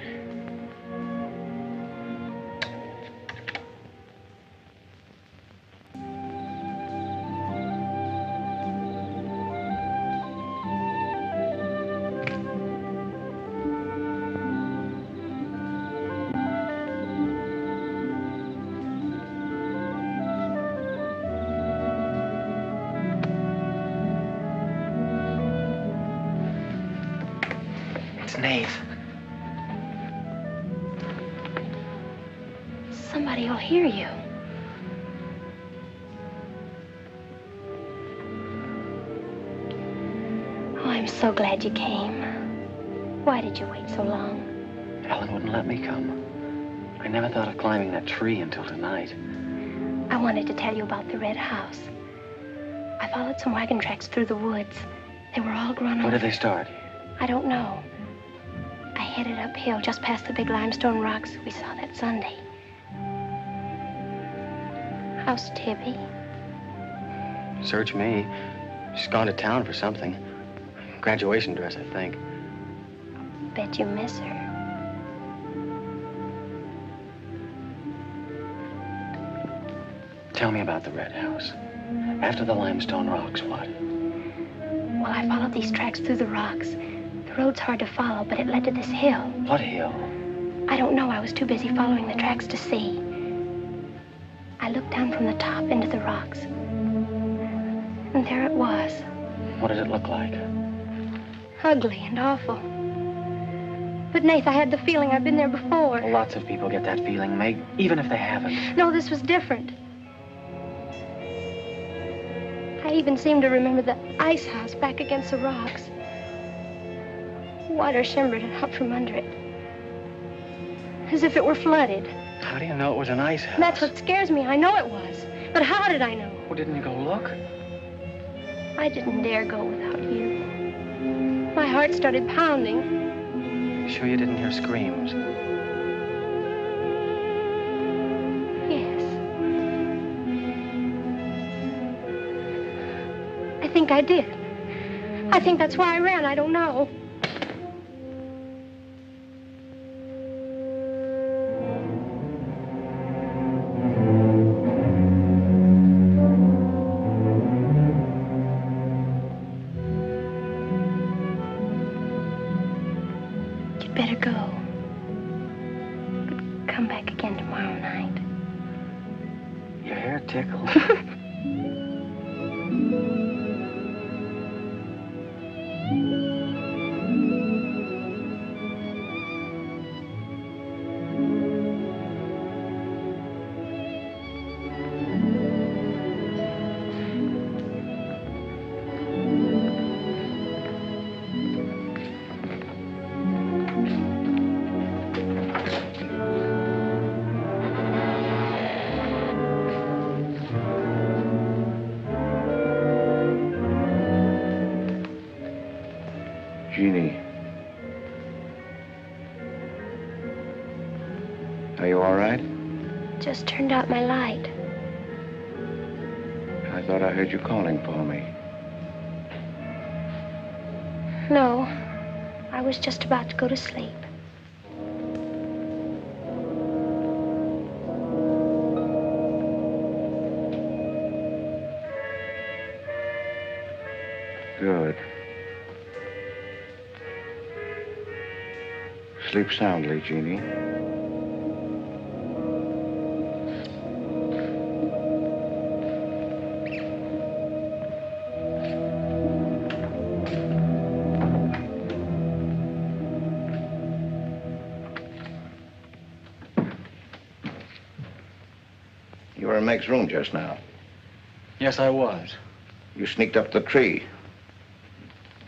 Nath. Somebody will hear you. Oh, I'm so glad you came. Why did you wait so long? Ellen wouldn't let me come. I never thought of climbing that tree until tonight. I wanted to tell you about the red house. I followed some wagon tracks through the woods. They were all grown over. Where did they start? I don't know. I headed uphill just past the big limestone rocks we saw that Sunday. How's Tibby? Search me. She's gone to town for something. Graduation dress, I think. Bet you miss her. Tell me about the red house. After the limestone rocks, what? Well, I followed these tracks through the rocks. The road's hard to follow, but it led to this hill. What hill? I don't know. I was too busy following the tracks to see. I looked down from the top into the rocks. And there it was. What did it look like? Ugly and awful. But, Nath, I had the feeling I'd been there before. Well, lots of people get that feeling, Meg, even if they haven't. No, this was different. I even seemed to remember the ice house back against the rocks. Water shimmered out from under it. As if it were flooded. How do you know it was an ice house? That's what scares me. I know it was. But how did I know? Well, didn't you go look? I didn't dare go without you. My heart started pounding. Sure you didn't hear screams? Yes. I think I did. I think that's why I ran. I don't know. Better go. But come back again tomorrow night. Your hair tickles. Jeannie. Are you all right? Just turned out my light. I thought I heard you calling for me. No, I was just about to go to sleep. Good. Sleep soundly, Jeannie. You were in Meg's room just now. Yes, I was. You sneaked up the tree.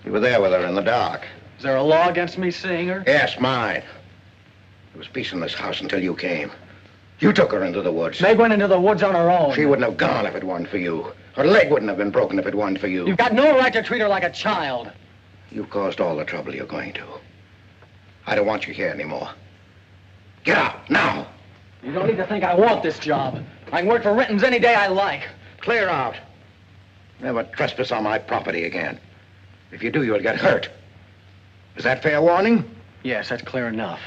You were there with her in the dark. Is there a law against me seeing her? Yes, mine. There was peace in this house until you came. You took her into the woods. Meg went into the woods on her own. She wouldn't have gone if it weren't for you. Her leg wouldn't have been broken if it weren't for you. You've got no right to treat her like a child. You caused all the trouble you're going to. I don't want you here anymore. Get out, now! You don't need to think I want this job. I can work for Renton's any day I like. Clear out. Never trespass on my property again. If you do, you'll get hurt. Is that fair warning? Yes, that's clear enough.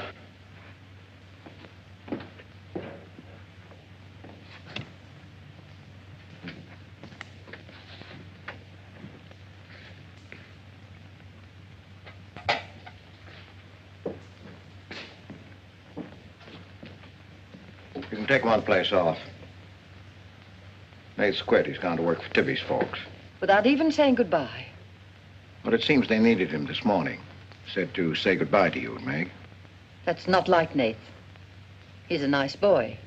You can take one place off. Nate's quit. He's gone to work for Tibby's folks. Without even saying goodbye. But it seems they needed him this morning. Said to say goodbye to you, Meg. That's not like Nath. He's a nice boy.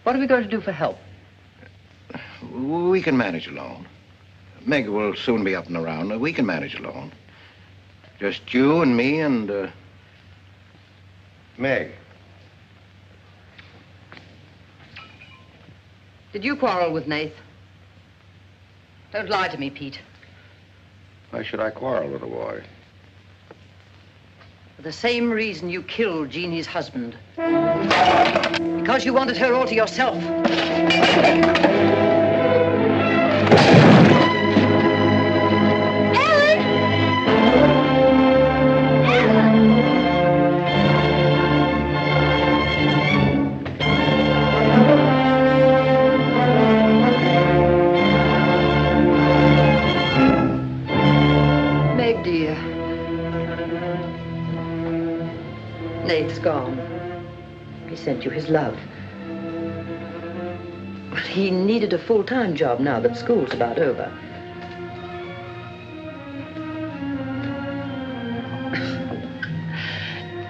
What are we going to do for help? We can manage alone. Meg will soon be up and around. We can manage alone. Just you and me and, Meg. Did you quarrel with Nath? Don't lie to me, Pete. Why should I quarrel with a boy? For the same reason you killed Jeannie's husband. Because you wanted her all to yourself. Nath's gone. He sent you his love. But he needed a full-time job now that school's about over.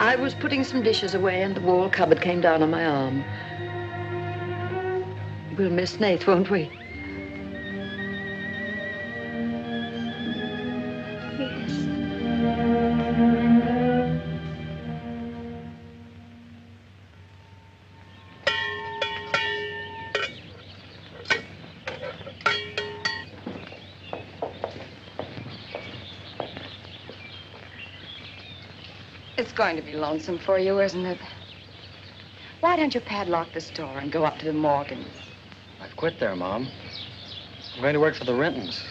I was putting some dishes away and the wall cupboard came down on my arm. We'll miss Nath, won't we? Yes. It's going to be lonesome for you, isn't it? Why don't you padlock the store and go up to the Morgans? I've quit there, Mom. I'm going to work for the Rintons.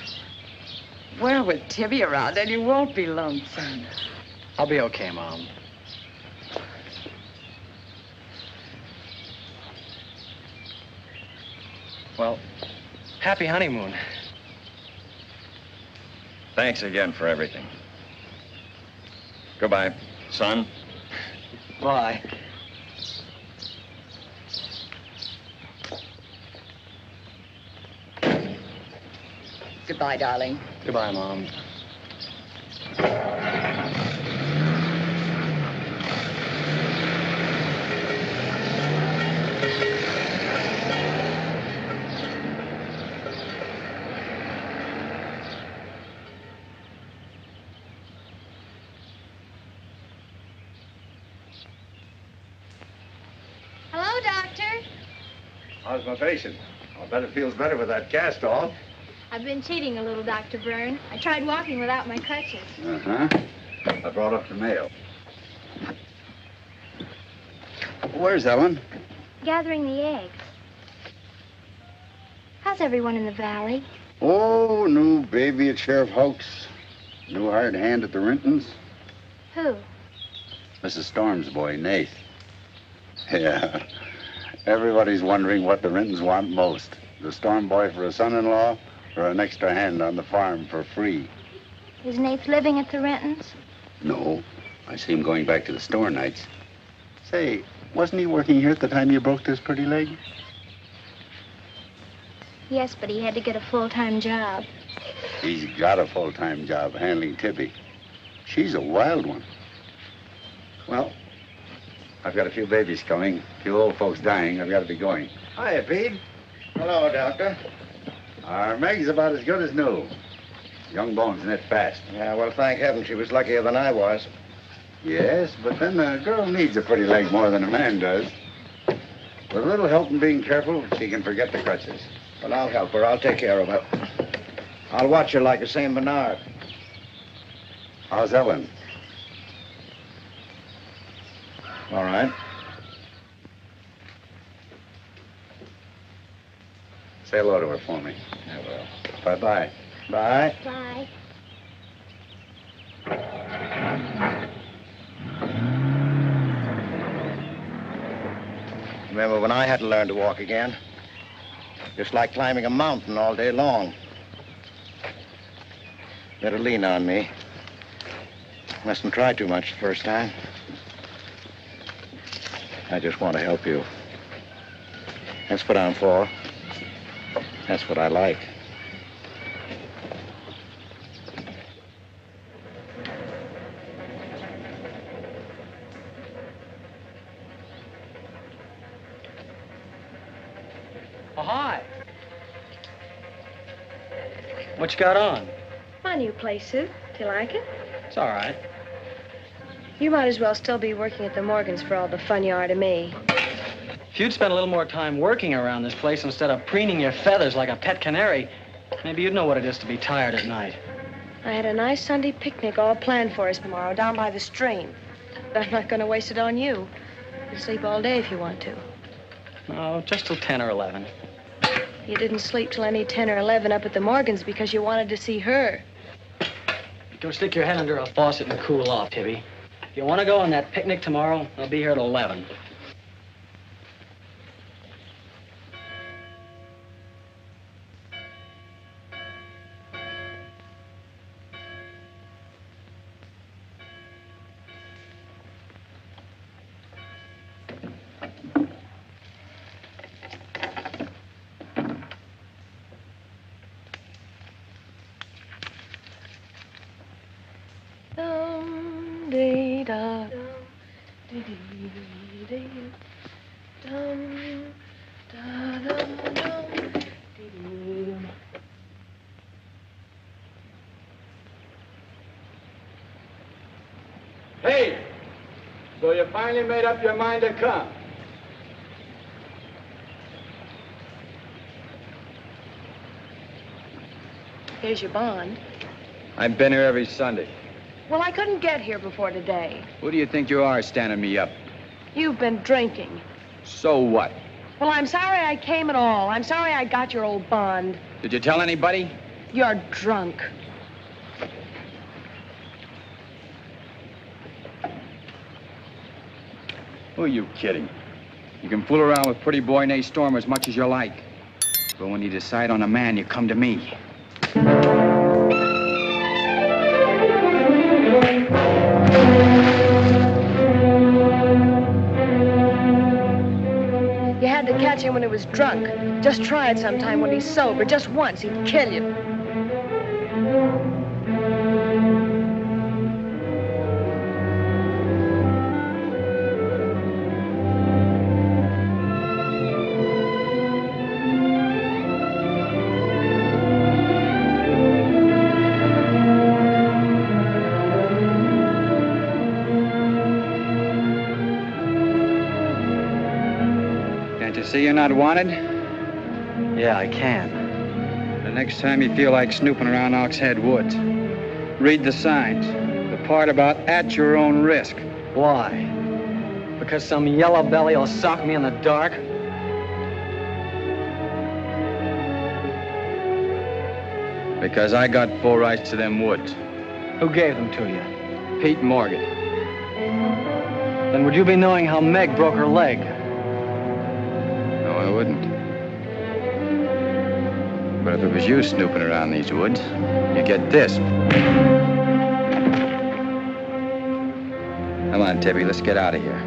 Well, with Tibby around, then you won't be lonesome. I'll be okay, Mom. Well, happy honeymoon. Thanks again for everything. Goodbye, son. Bye. Goodbye, darling. Goodbye, Mom. Hello, Doctor. How's my patient? I'll bet it feels better with that cast off. I've been cheating a little, Dr. Byrne. I tried walking without my crutches. Uh-huh. I brought up the mail. Where's Ellen? Gathering the eggs. How's everyone in the valley? Oh, new baby at Sheriff Hoke's. New hired hand at the Rintons. Who? Mrs. Storm's boy, Nath. Yeah. Everybody's wondering what the Rintons want most. The Storm boy for a son-in-law or an extra hand on the farm for free. Is Nath living at the Rentons? No. I see him going back to the store nights. Say, wasn't he working here at the time you broke this pretty leg? Yes, but he had to get a full-time job. He's got a full-time job handling Tibby. She's a wild one. Well, I've got a few babies coming, a few old folks dying. I've got to be going. Hiya, Pete. Hello, Doctor. Our Meg's about as good as new. Young bones knit fast. Yeah, well, thank heaven she was luckier than I was. Yes, but then a girl needs a pretty leg more than a man does. With a little help and being careful, she can forget the crutches. Well, I'll help her. I'll take care of her. I'll watch her like a St. Bernard. How's Ellen? All right. Say hello to her for me. I will. Bye-bye. Bye. Bye. Remember when I had to learn to walk again? Just like climbing a mountain all day long. Better lean on me. Mustn't try too much the first time. I just want to help you. That's what I'm for. That's what I like. Oh, hi. What you got on? My new play suit. Do you like it? It's all right. You might as well still be working at the Morgans for all the fun you are to me. If you'd spent a little more time working around this place instead of preening your feathers like a pet canary, maybe you'd know what it is to be tired at night. I had a nice Sunday picnic all planned for us tomorrow down by the stream. But I'm not going to waste it on you. You can sleep all day if you want to. No, just till 10 or 11. You didn't sleep till any 10 or 11 up at the Morgans because you wanted to see her. Go stick your head under a faucet and cool off, Tibby. If you want to go on that picnic tomorrow, I'll be here at 11. Hey, so you finally made up your mind to come? Here's your bond. I've been here every Sunday. Well, I couldn't get here before today. Who do you think you are standing me up? You've been drinking. So what? Well, I'm sorry I came at all. I'm sorry I got your old bond. Did you tell anybody? You're drunk. Who are you kidding? You can fool around with pretty boy Nath Storm as much as you like. But when you decide on a man, you come to me. You had to catch him when he was drunk. Just try it sometime when he's sober. Just once, he'd kill you. See you're not wanted? Yeah, I can. The next time you feel like snooping around Ox Head Woods, read the signs. The part about at your own risk. Why? Because some yellow belly will sock me in the dark? Because I got full rights to them woods. Who gave them to you? Pete Morgan. Then would you be knowing how Meg broke her leg? No, I wouldn't. But if it was you snooping around these woods, you get this. Come on, Tibby, let's get out of here.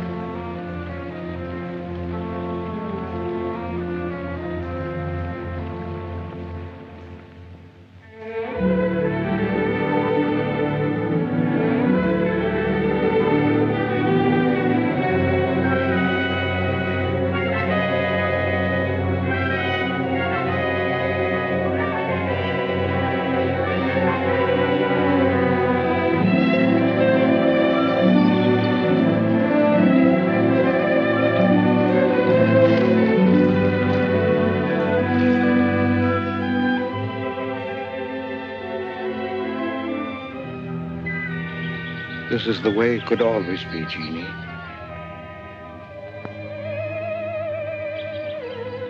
This is the way it could always be, Jeannie.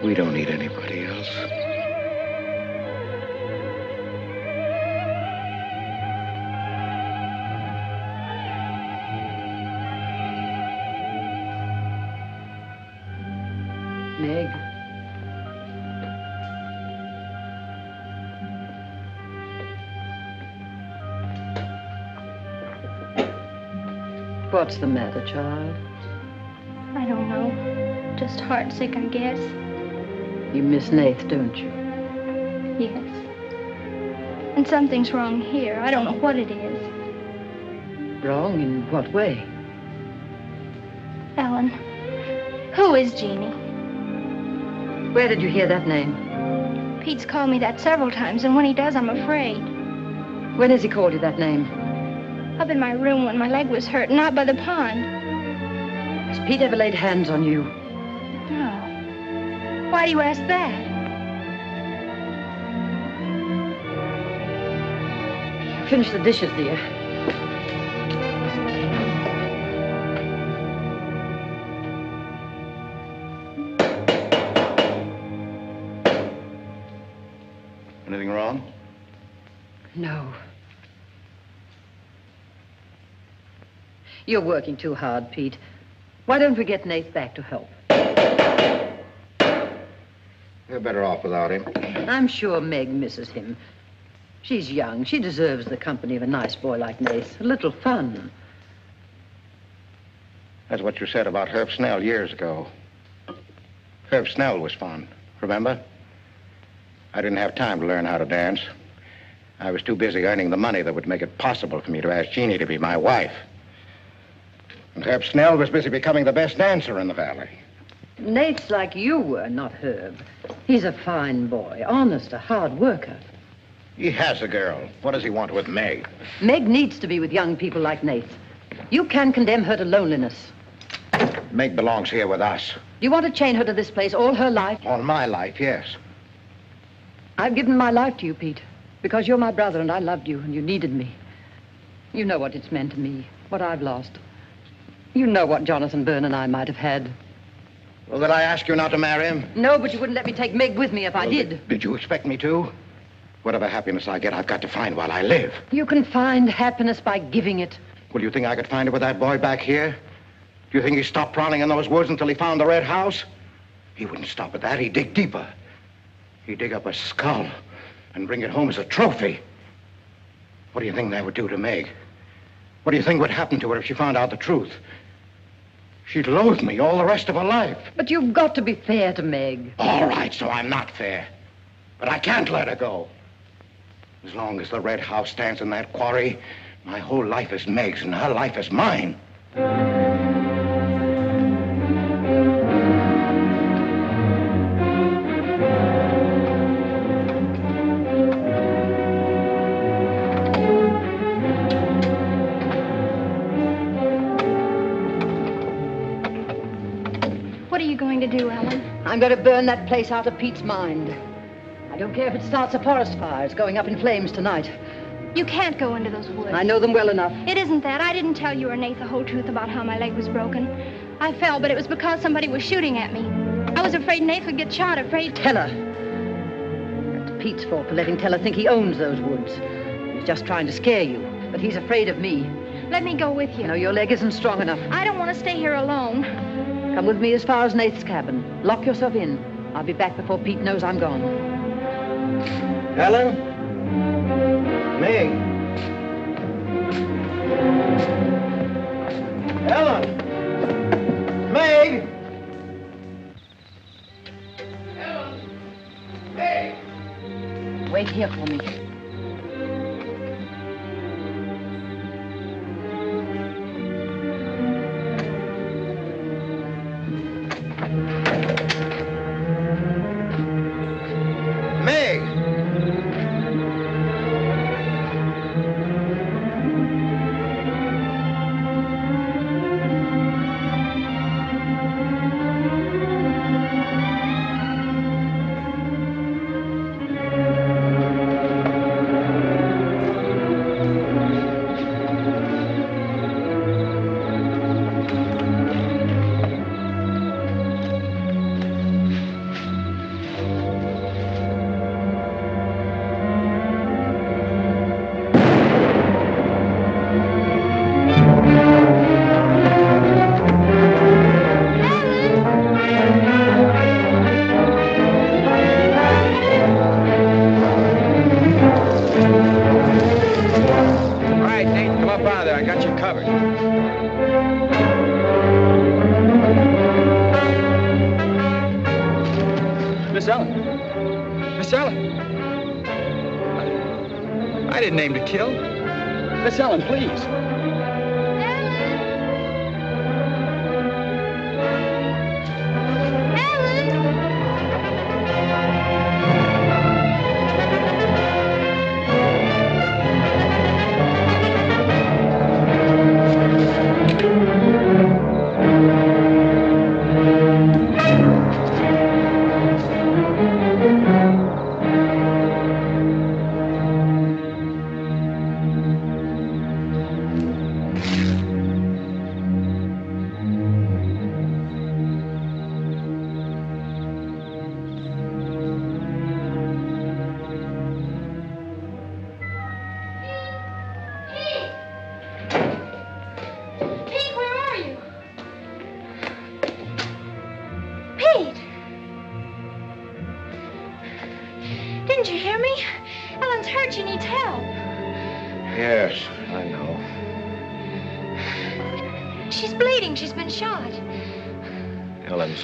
We don't need anybody else. Meg. What's the matter, child? I don't know. Just heartsick, I guess. You miss Nath, don't you? Yes. And something's wrong here. I don't know what it is. Wrong in what way? Ellen. Who is Jeannie? Where did you hear that name? Pete's called me that several times, and when he does, I'm afraid. When has he called you that name? Up in my room when my leg was hurt, and out by the pond. Has Pete ever laid hands on you? No. Why do you ask that? Finish the dishes, dear. Anything wrong? No. You're working too hard, Pete. Why don't we get Nath back to help? You're better off without him. I'm sure Meg misses him. She's young. She deserves the company of a nice boy like Nath. A little fun. That's what you said about Herb Snell years ago. Herb Snell was fun, remember? I didn't have time to learn how to dance. I was too busy earning the money that would make it possible for me to ask Jeannie to be my wife. Perhaps Snell was busy becoming the best dancer in the valley. Nate's like you were, not Herb. He's a fine boy, honest, a hard worker. He has a girl. What does he want with Meg? Meg needs to be with young people like Nate. You can condemn her to loneliness. Meg belongs here with us. Do you want to chain her to this place all her life? All my life, yes. I've given my life to you, Pete, because you're my brother and I loved you and you needed me. You know what it's meant to me, what I've lost. You know what Jonathan Byrne and I might have had. Well, did I ask you not to marry him? No, but you wouldn't let me take Meg with me if I did. Did you expect me to? Whatever happiness I get, I've got to find while I live. You can find happiness by giving it. Well, you think I could find it with that boy back here? Do you think he stopped prowling in those woods until he found the red house? He wouldn't stop at that. He'd dig deeper. He'd dig up a skull and bring it home as a trophy. What do you think that would do to Meg? What do you think would happen to her if she found out the truth? She'd loathe me all the rest of her life. But you've got to be fair to Meg. All right, so I'm not fair. But I can't let her go. As long as the red house stands in that quarry, my whole life is Meg's and her life is mine. What are you going to do, Ellen? I'm going to burn that place out of Pete's mind. I don't care if it starts a forest fire. It's going up in flames tonight. You can't go into those woods. I know them well enough. It isn't that. I didn't tell you or Nate the whole truth about how my leg was broken. I fell, but it was because somebody was shooting at me. I was afraid Nate would get shot, afraid... Tell her. That's Pete's fault for letting Teller think he owns those woods. He's just trying to scare you, but he's afraid of me. Let me go with you. No, your leg isn't strong enough. I don't want to stay here alone. Come with me as far as Nate's cabin. Lock yourself in. I'll be back before Pete knows I'm gone. Ellen? Meg? Ellen? Meg? Ellen? Meg? Wait here for me. I didn't aim to kill. Miss Ellen, please.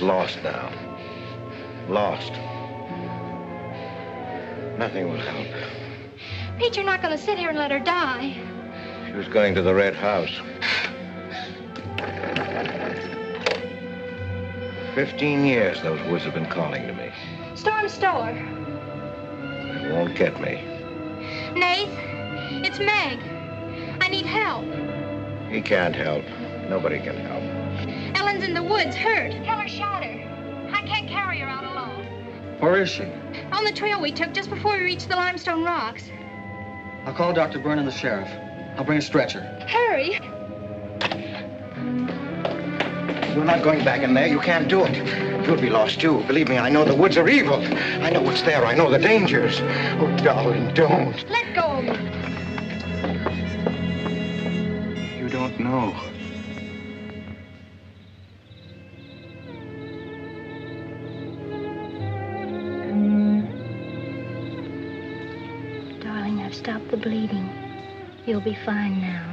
Lost now. Lost. Nothing will help. Pete, you're not going to sit here and let her die. She was going to the red house. 15 years those woods have been calling to me. Storm Store. They won't get me. Nath, it's Meg. I need help. He can't help. Nobody can help. Ellen's in the woods, hurt. Keller shot her. I can't carry her out alone. Where is she? On the trail we took just before we reached the limestone rocks. I'll call Dr. Byrne and the sheriff. I'll bring a stretcher. Hurry. You're not going back in there. You can't do it. You'll be lost, too. Believe me, I know the woods are evil. I know what's there. I know the dangers. Oh, darling, don't. Let go of me. You don't know. Darling, I've stopped the bleeding. You'll be fine now.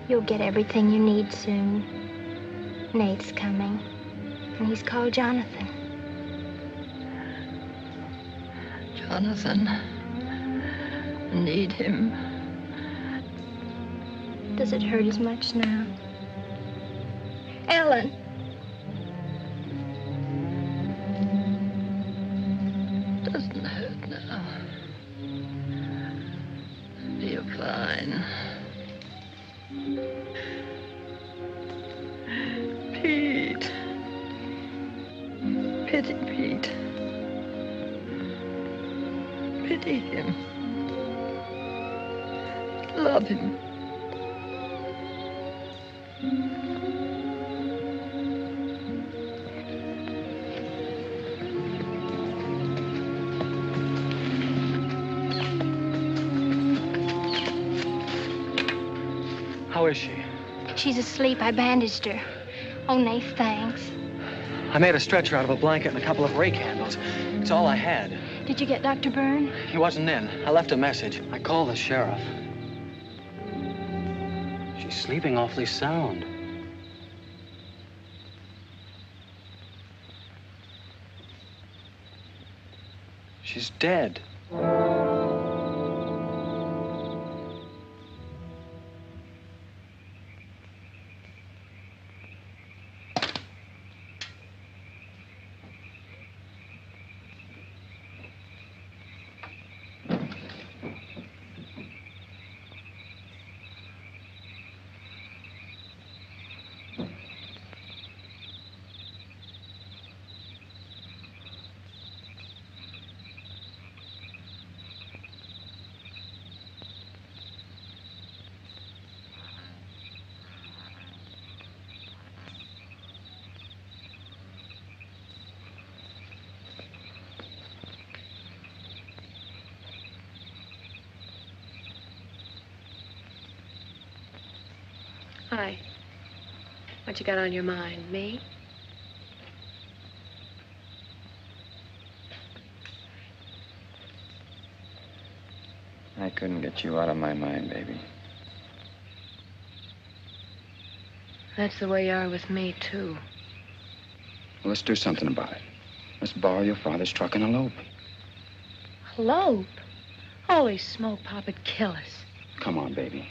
You'll get everything you need soon. Nate's coming, and he's called Jonathan. Jonathan, I need him. Does it hurt as much now? Ellen. Doesn't hurt now. You're fine. Pete. Pity Pete. Pity him. Love him. How is she? She's asleep. I bandaged her. Oh, Nath, thanks. I made a stretcher out of a blanket and a couple of rake handles. It's all I had. Did you get Dr. Byrne? He wasn't in. I left a message. I called the sheriff. She's sleeping awfully sound. She's dead. Hi. What you got on your mind? Me? I couldn't get you out of my mind, baby. That's the way you are with me, too. Well, let's do something about it. Let's borrow your father's truck and elope. Elope? Holy smoke, Pop'd kill us. Come on, baby.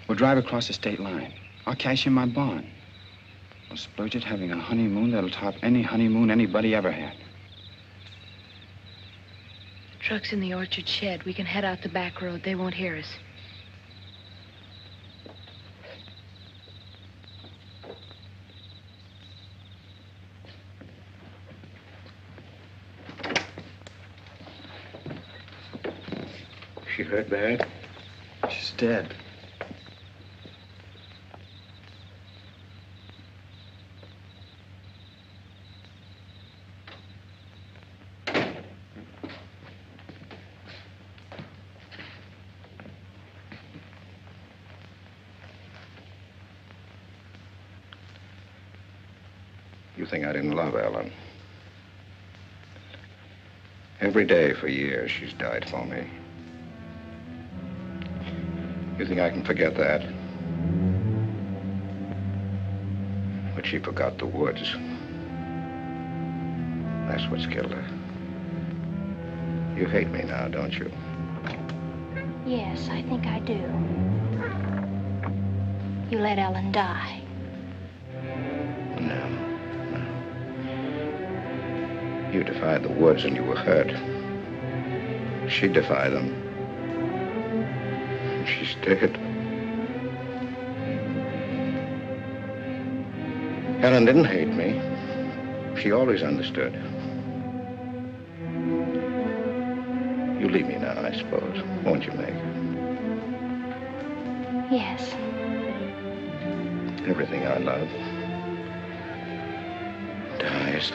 We'll drive across the state line. I'll cash in my bond. We'll splurge it having a honeymoon that'll top any honeymoon anybody ever had. The truck's in the orchard shed. We can head out the back road. They won't hear us. She hurt bad? She's dead. You think I didn't love Ellen? Every day for years, she's died for me. You think I can forget that? But she forgot the woods. That's what's killed her. You hate me now, don't you? Yes, I think I do. You let Ellen die. No. You defied the woods and you were hurt. She defied them. And she's dead. Ellen didn't hate me. She always understood. You leave me now, I suppose, won't you, Meg? Yes. Everything I love dies.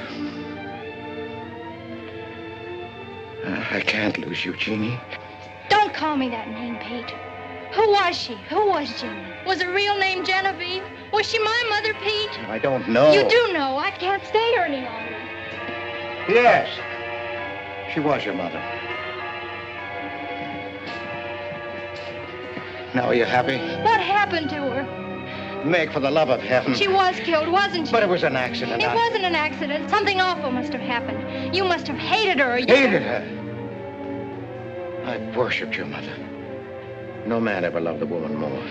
I can't lose you, Jeannie. Don't call me that name, Pete. Who was she? Who was Jeannie? Was her real name Genevieve? Was she my mother, Pete? I don't know. You do know. I can't stay here any longer. Yes. She was your mother. Now, are you happy? What happened to her? Meg, for the love of heaven. She was killed, wasn't she? But it was an accident. It wasn't an accident. Something awful must have happened. You must have hated her. Hated her? I worshipped your mother. No man ever loved a woman more.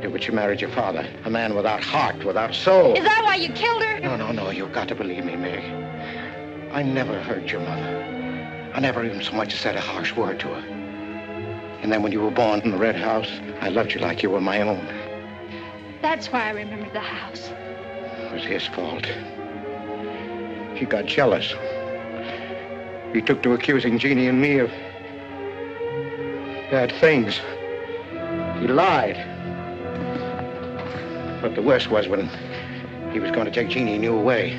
But she married your father. A man without heart, without soul. Is that why you killed her? No. You've got to believe me, Meg. I never hurt your mother. I never even so much as said a harsh word to her. And then when you were born in the red house, I loved you like you were my own. That's why I remembered the house. It was his fault. He got jealous. He took to accusing Jeannie and me of bad things. He lied. But the worst was when he was going to take Jeannie and you away.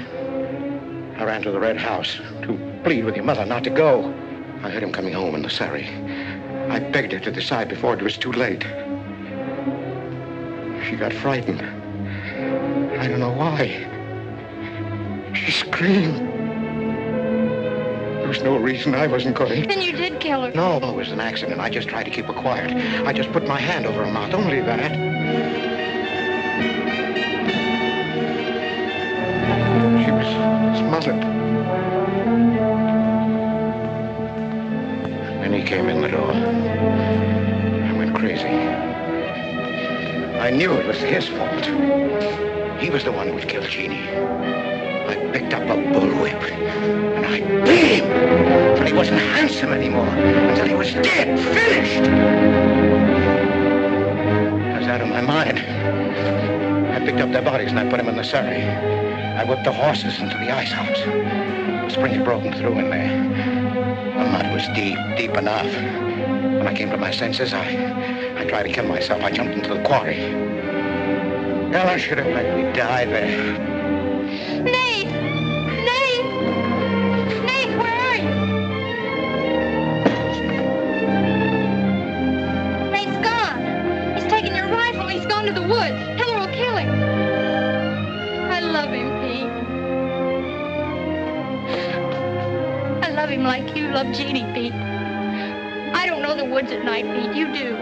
I ran to the red house to plead with your mother not to go. I heard him coming home in the surrey. I begged her to decide before it was too late. She got frightened. I don't know why. She screamed. There was no reason I wasn't going. Then you did kill her. No, it was an accident. I just tried to keep her quiet. I just put my hand over her mouth, only that. She was smothered. Then he came in the door. I went crazy. I knew it was his fault. He was the one who had killed Jeannie. I picked up a bullwhip and I beat him until he wasn't handsome anymore, until he was dead, finished. I was out of my mind. I picked up their bodies and I put them in the surrey. I whipped the horses into the ice house. The spring had broken through in there. The mud was deep, deep enough. When I came to my senses, I tried to kill myself. I jumped into the quarry. Ellen should have let me die there. Nath! Nath! Nath, where are you? Nath's gone. He's taken your rifle. He's gone to the woods. Heller will kill him. I love him, Pete. I love him like you love Jeannie, Pete. I don't know the woods at night, Pete. You do.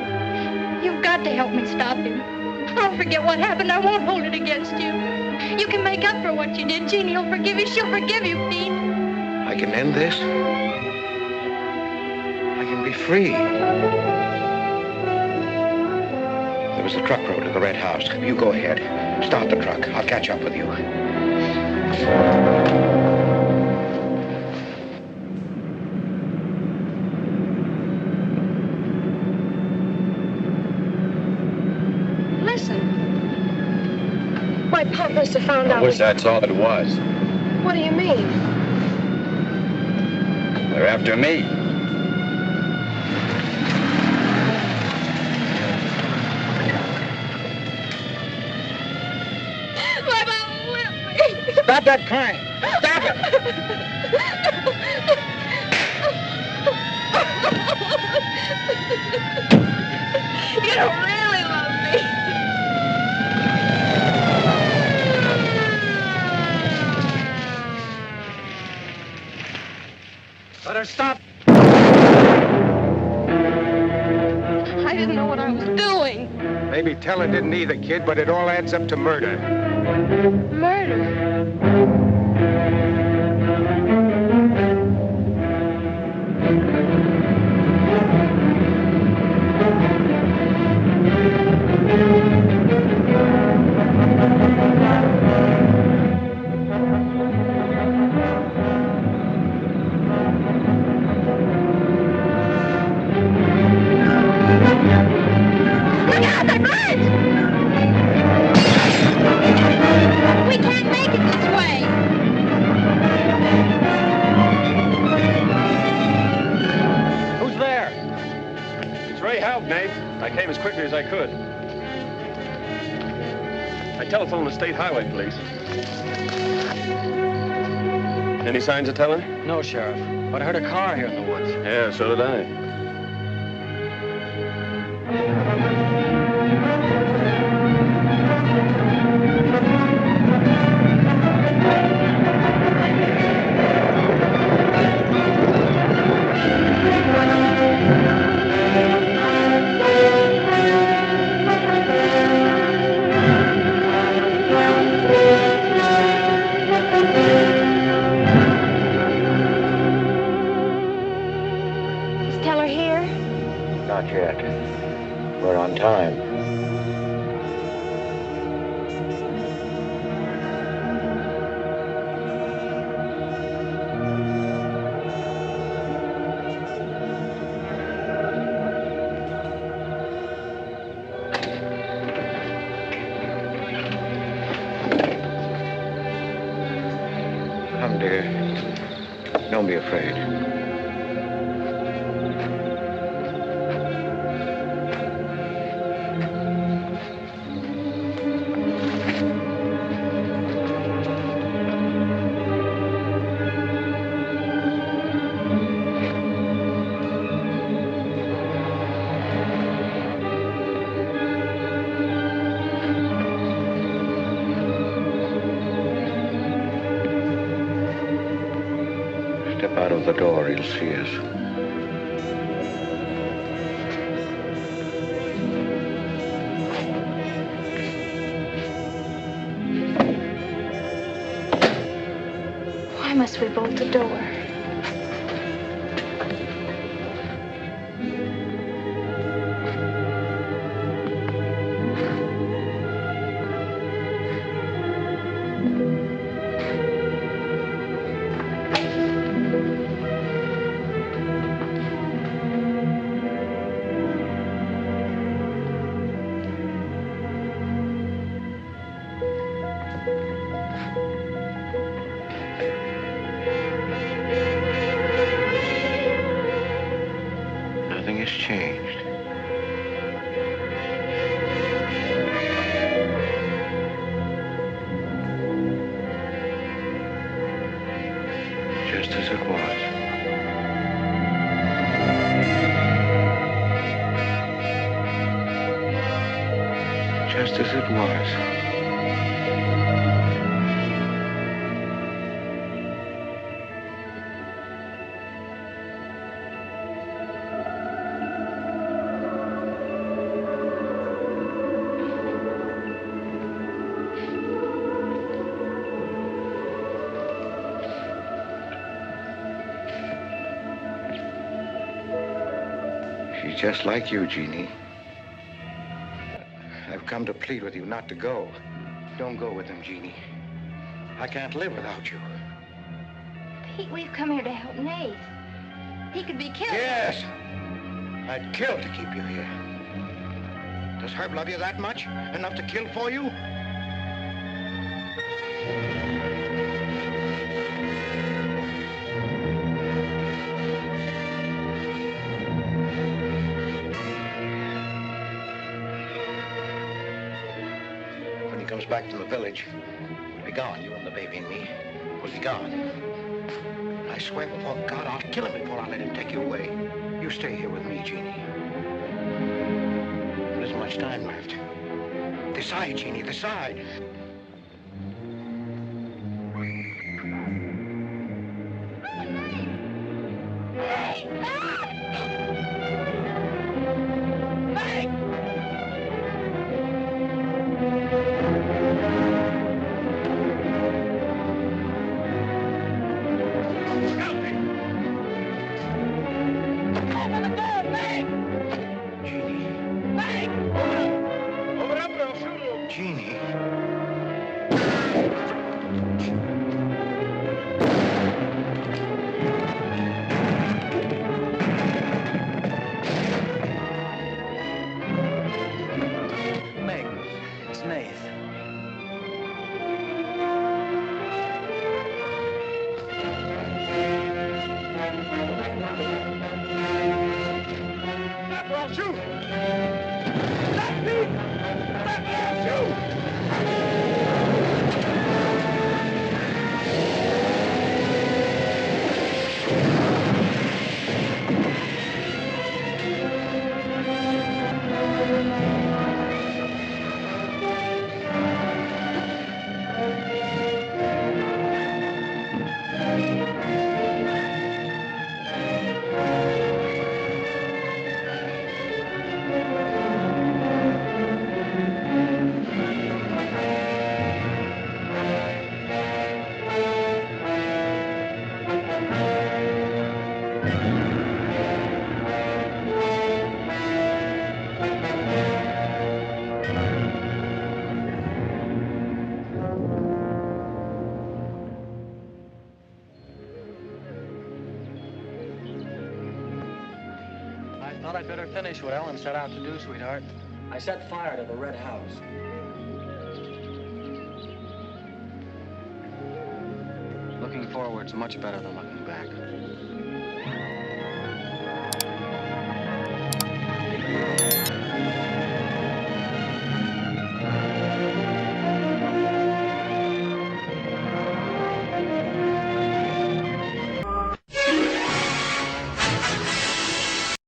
You've got to help me stop him. I'll forget what happened. I won't hold it against you. You can make up for what you did. Jeannie will forgive you. She'll forgive you, Pete. I can end this. I can be free. There was a truck road to the red house. You go ahead. Start the truck. I'll catch up with you. My pop must have found out. I wish that's all it was. What do you mean? They're after me. My mama whipped me. Stop that crying. Stop it. You don't really love me. Let her stop. I didn't know what I was doing. Maybe Teller didn't either, kid, but it all adds up to murder. Murder? help, Nath. I came as quickly as I could. I telephoned the state highway police. Any signs of telling? No, Sheriff. But I heard a car here in the woods. Yeah, so did I. Not yet. We're on time. Come, dear. Don't be afraid. Step out of the door, he'll see us. Why must we bolt the door? Nothing has changed. Just as it was. Just as it was. She's just like you, Jeannie. I've come to plead with you not to go. Don't go with him, Jeannie. I can't live without you. Pete, we've come here to help Nath. He could be killed. Yes. I'd kill to keep you here. Does Herb love you that much? Enough to kill for you? When he comes back from the village, we'll be gone, you and the baby and me. We'll be gone. I swear before God, I'll kill him before I let him take you away. You stay here with me, Jeannie. There isn't much time left. Decide, Jeannie, decide. Jeannie. Thought I'd better finish what Ellen set out to do, sweetheart. I set fire to the red house. Looking forward's much better than looking back.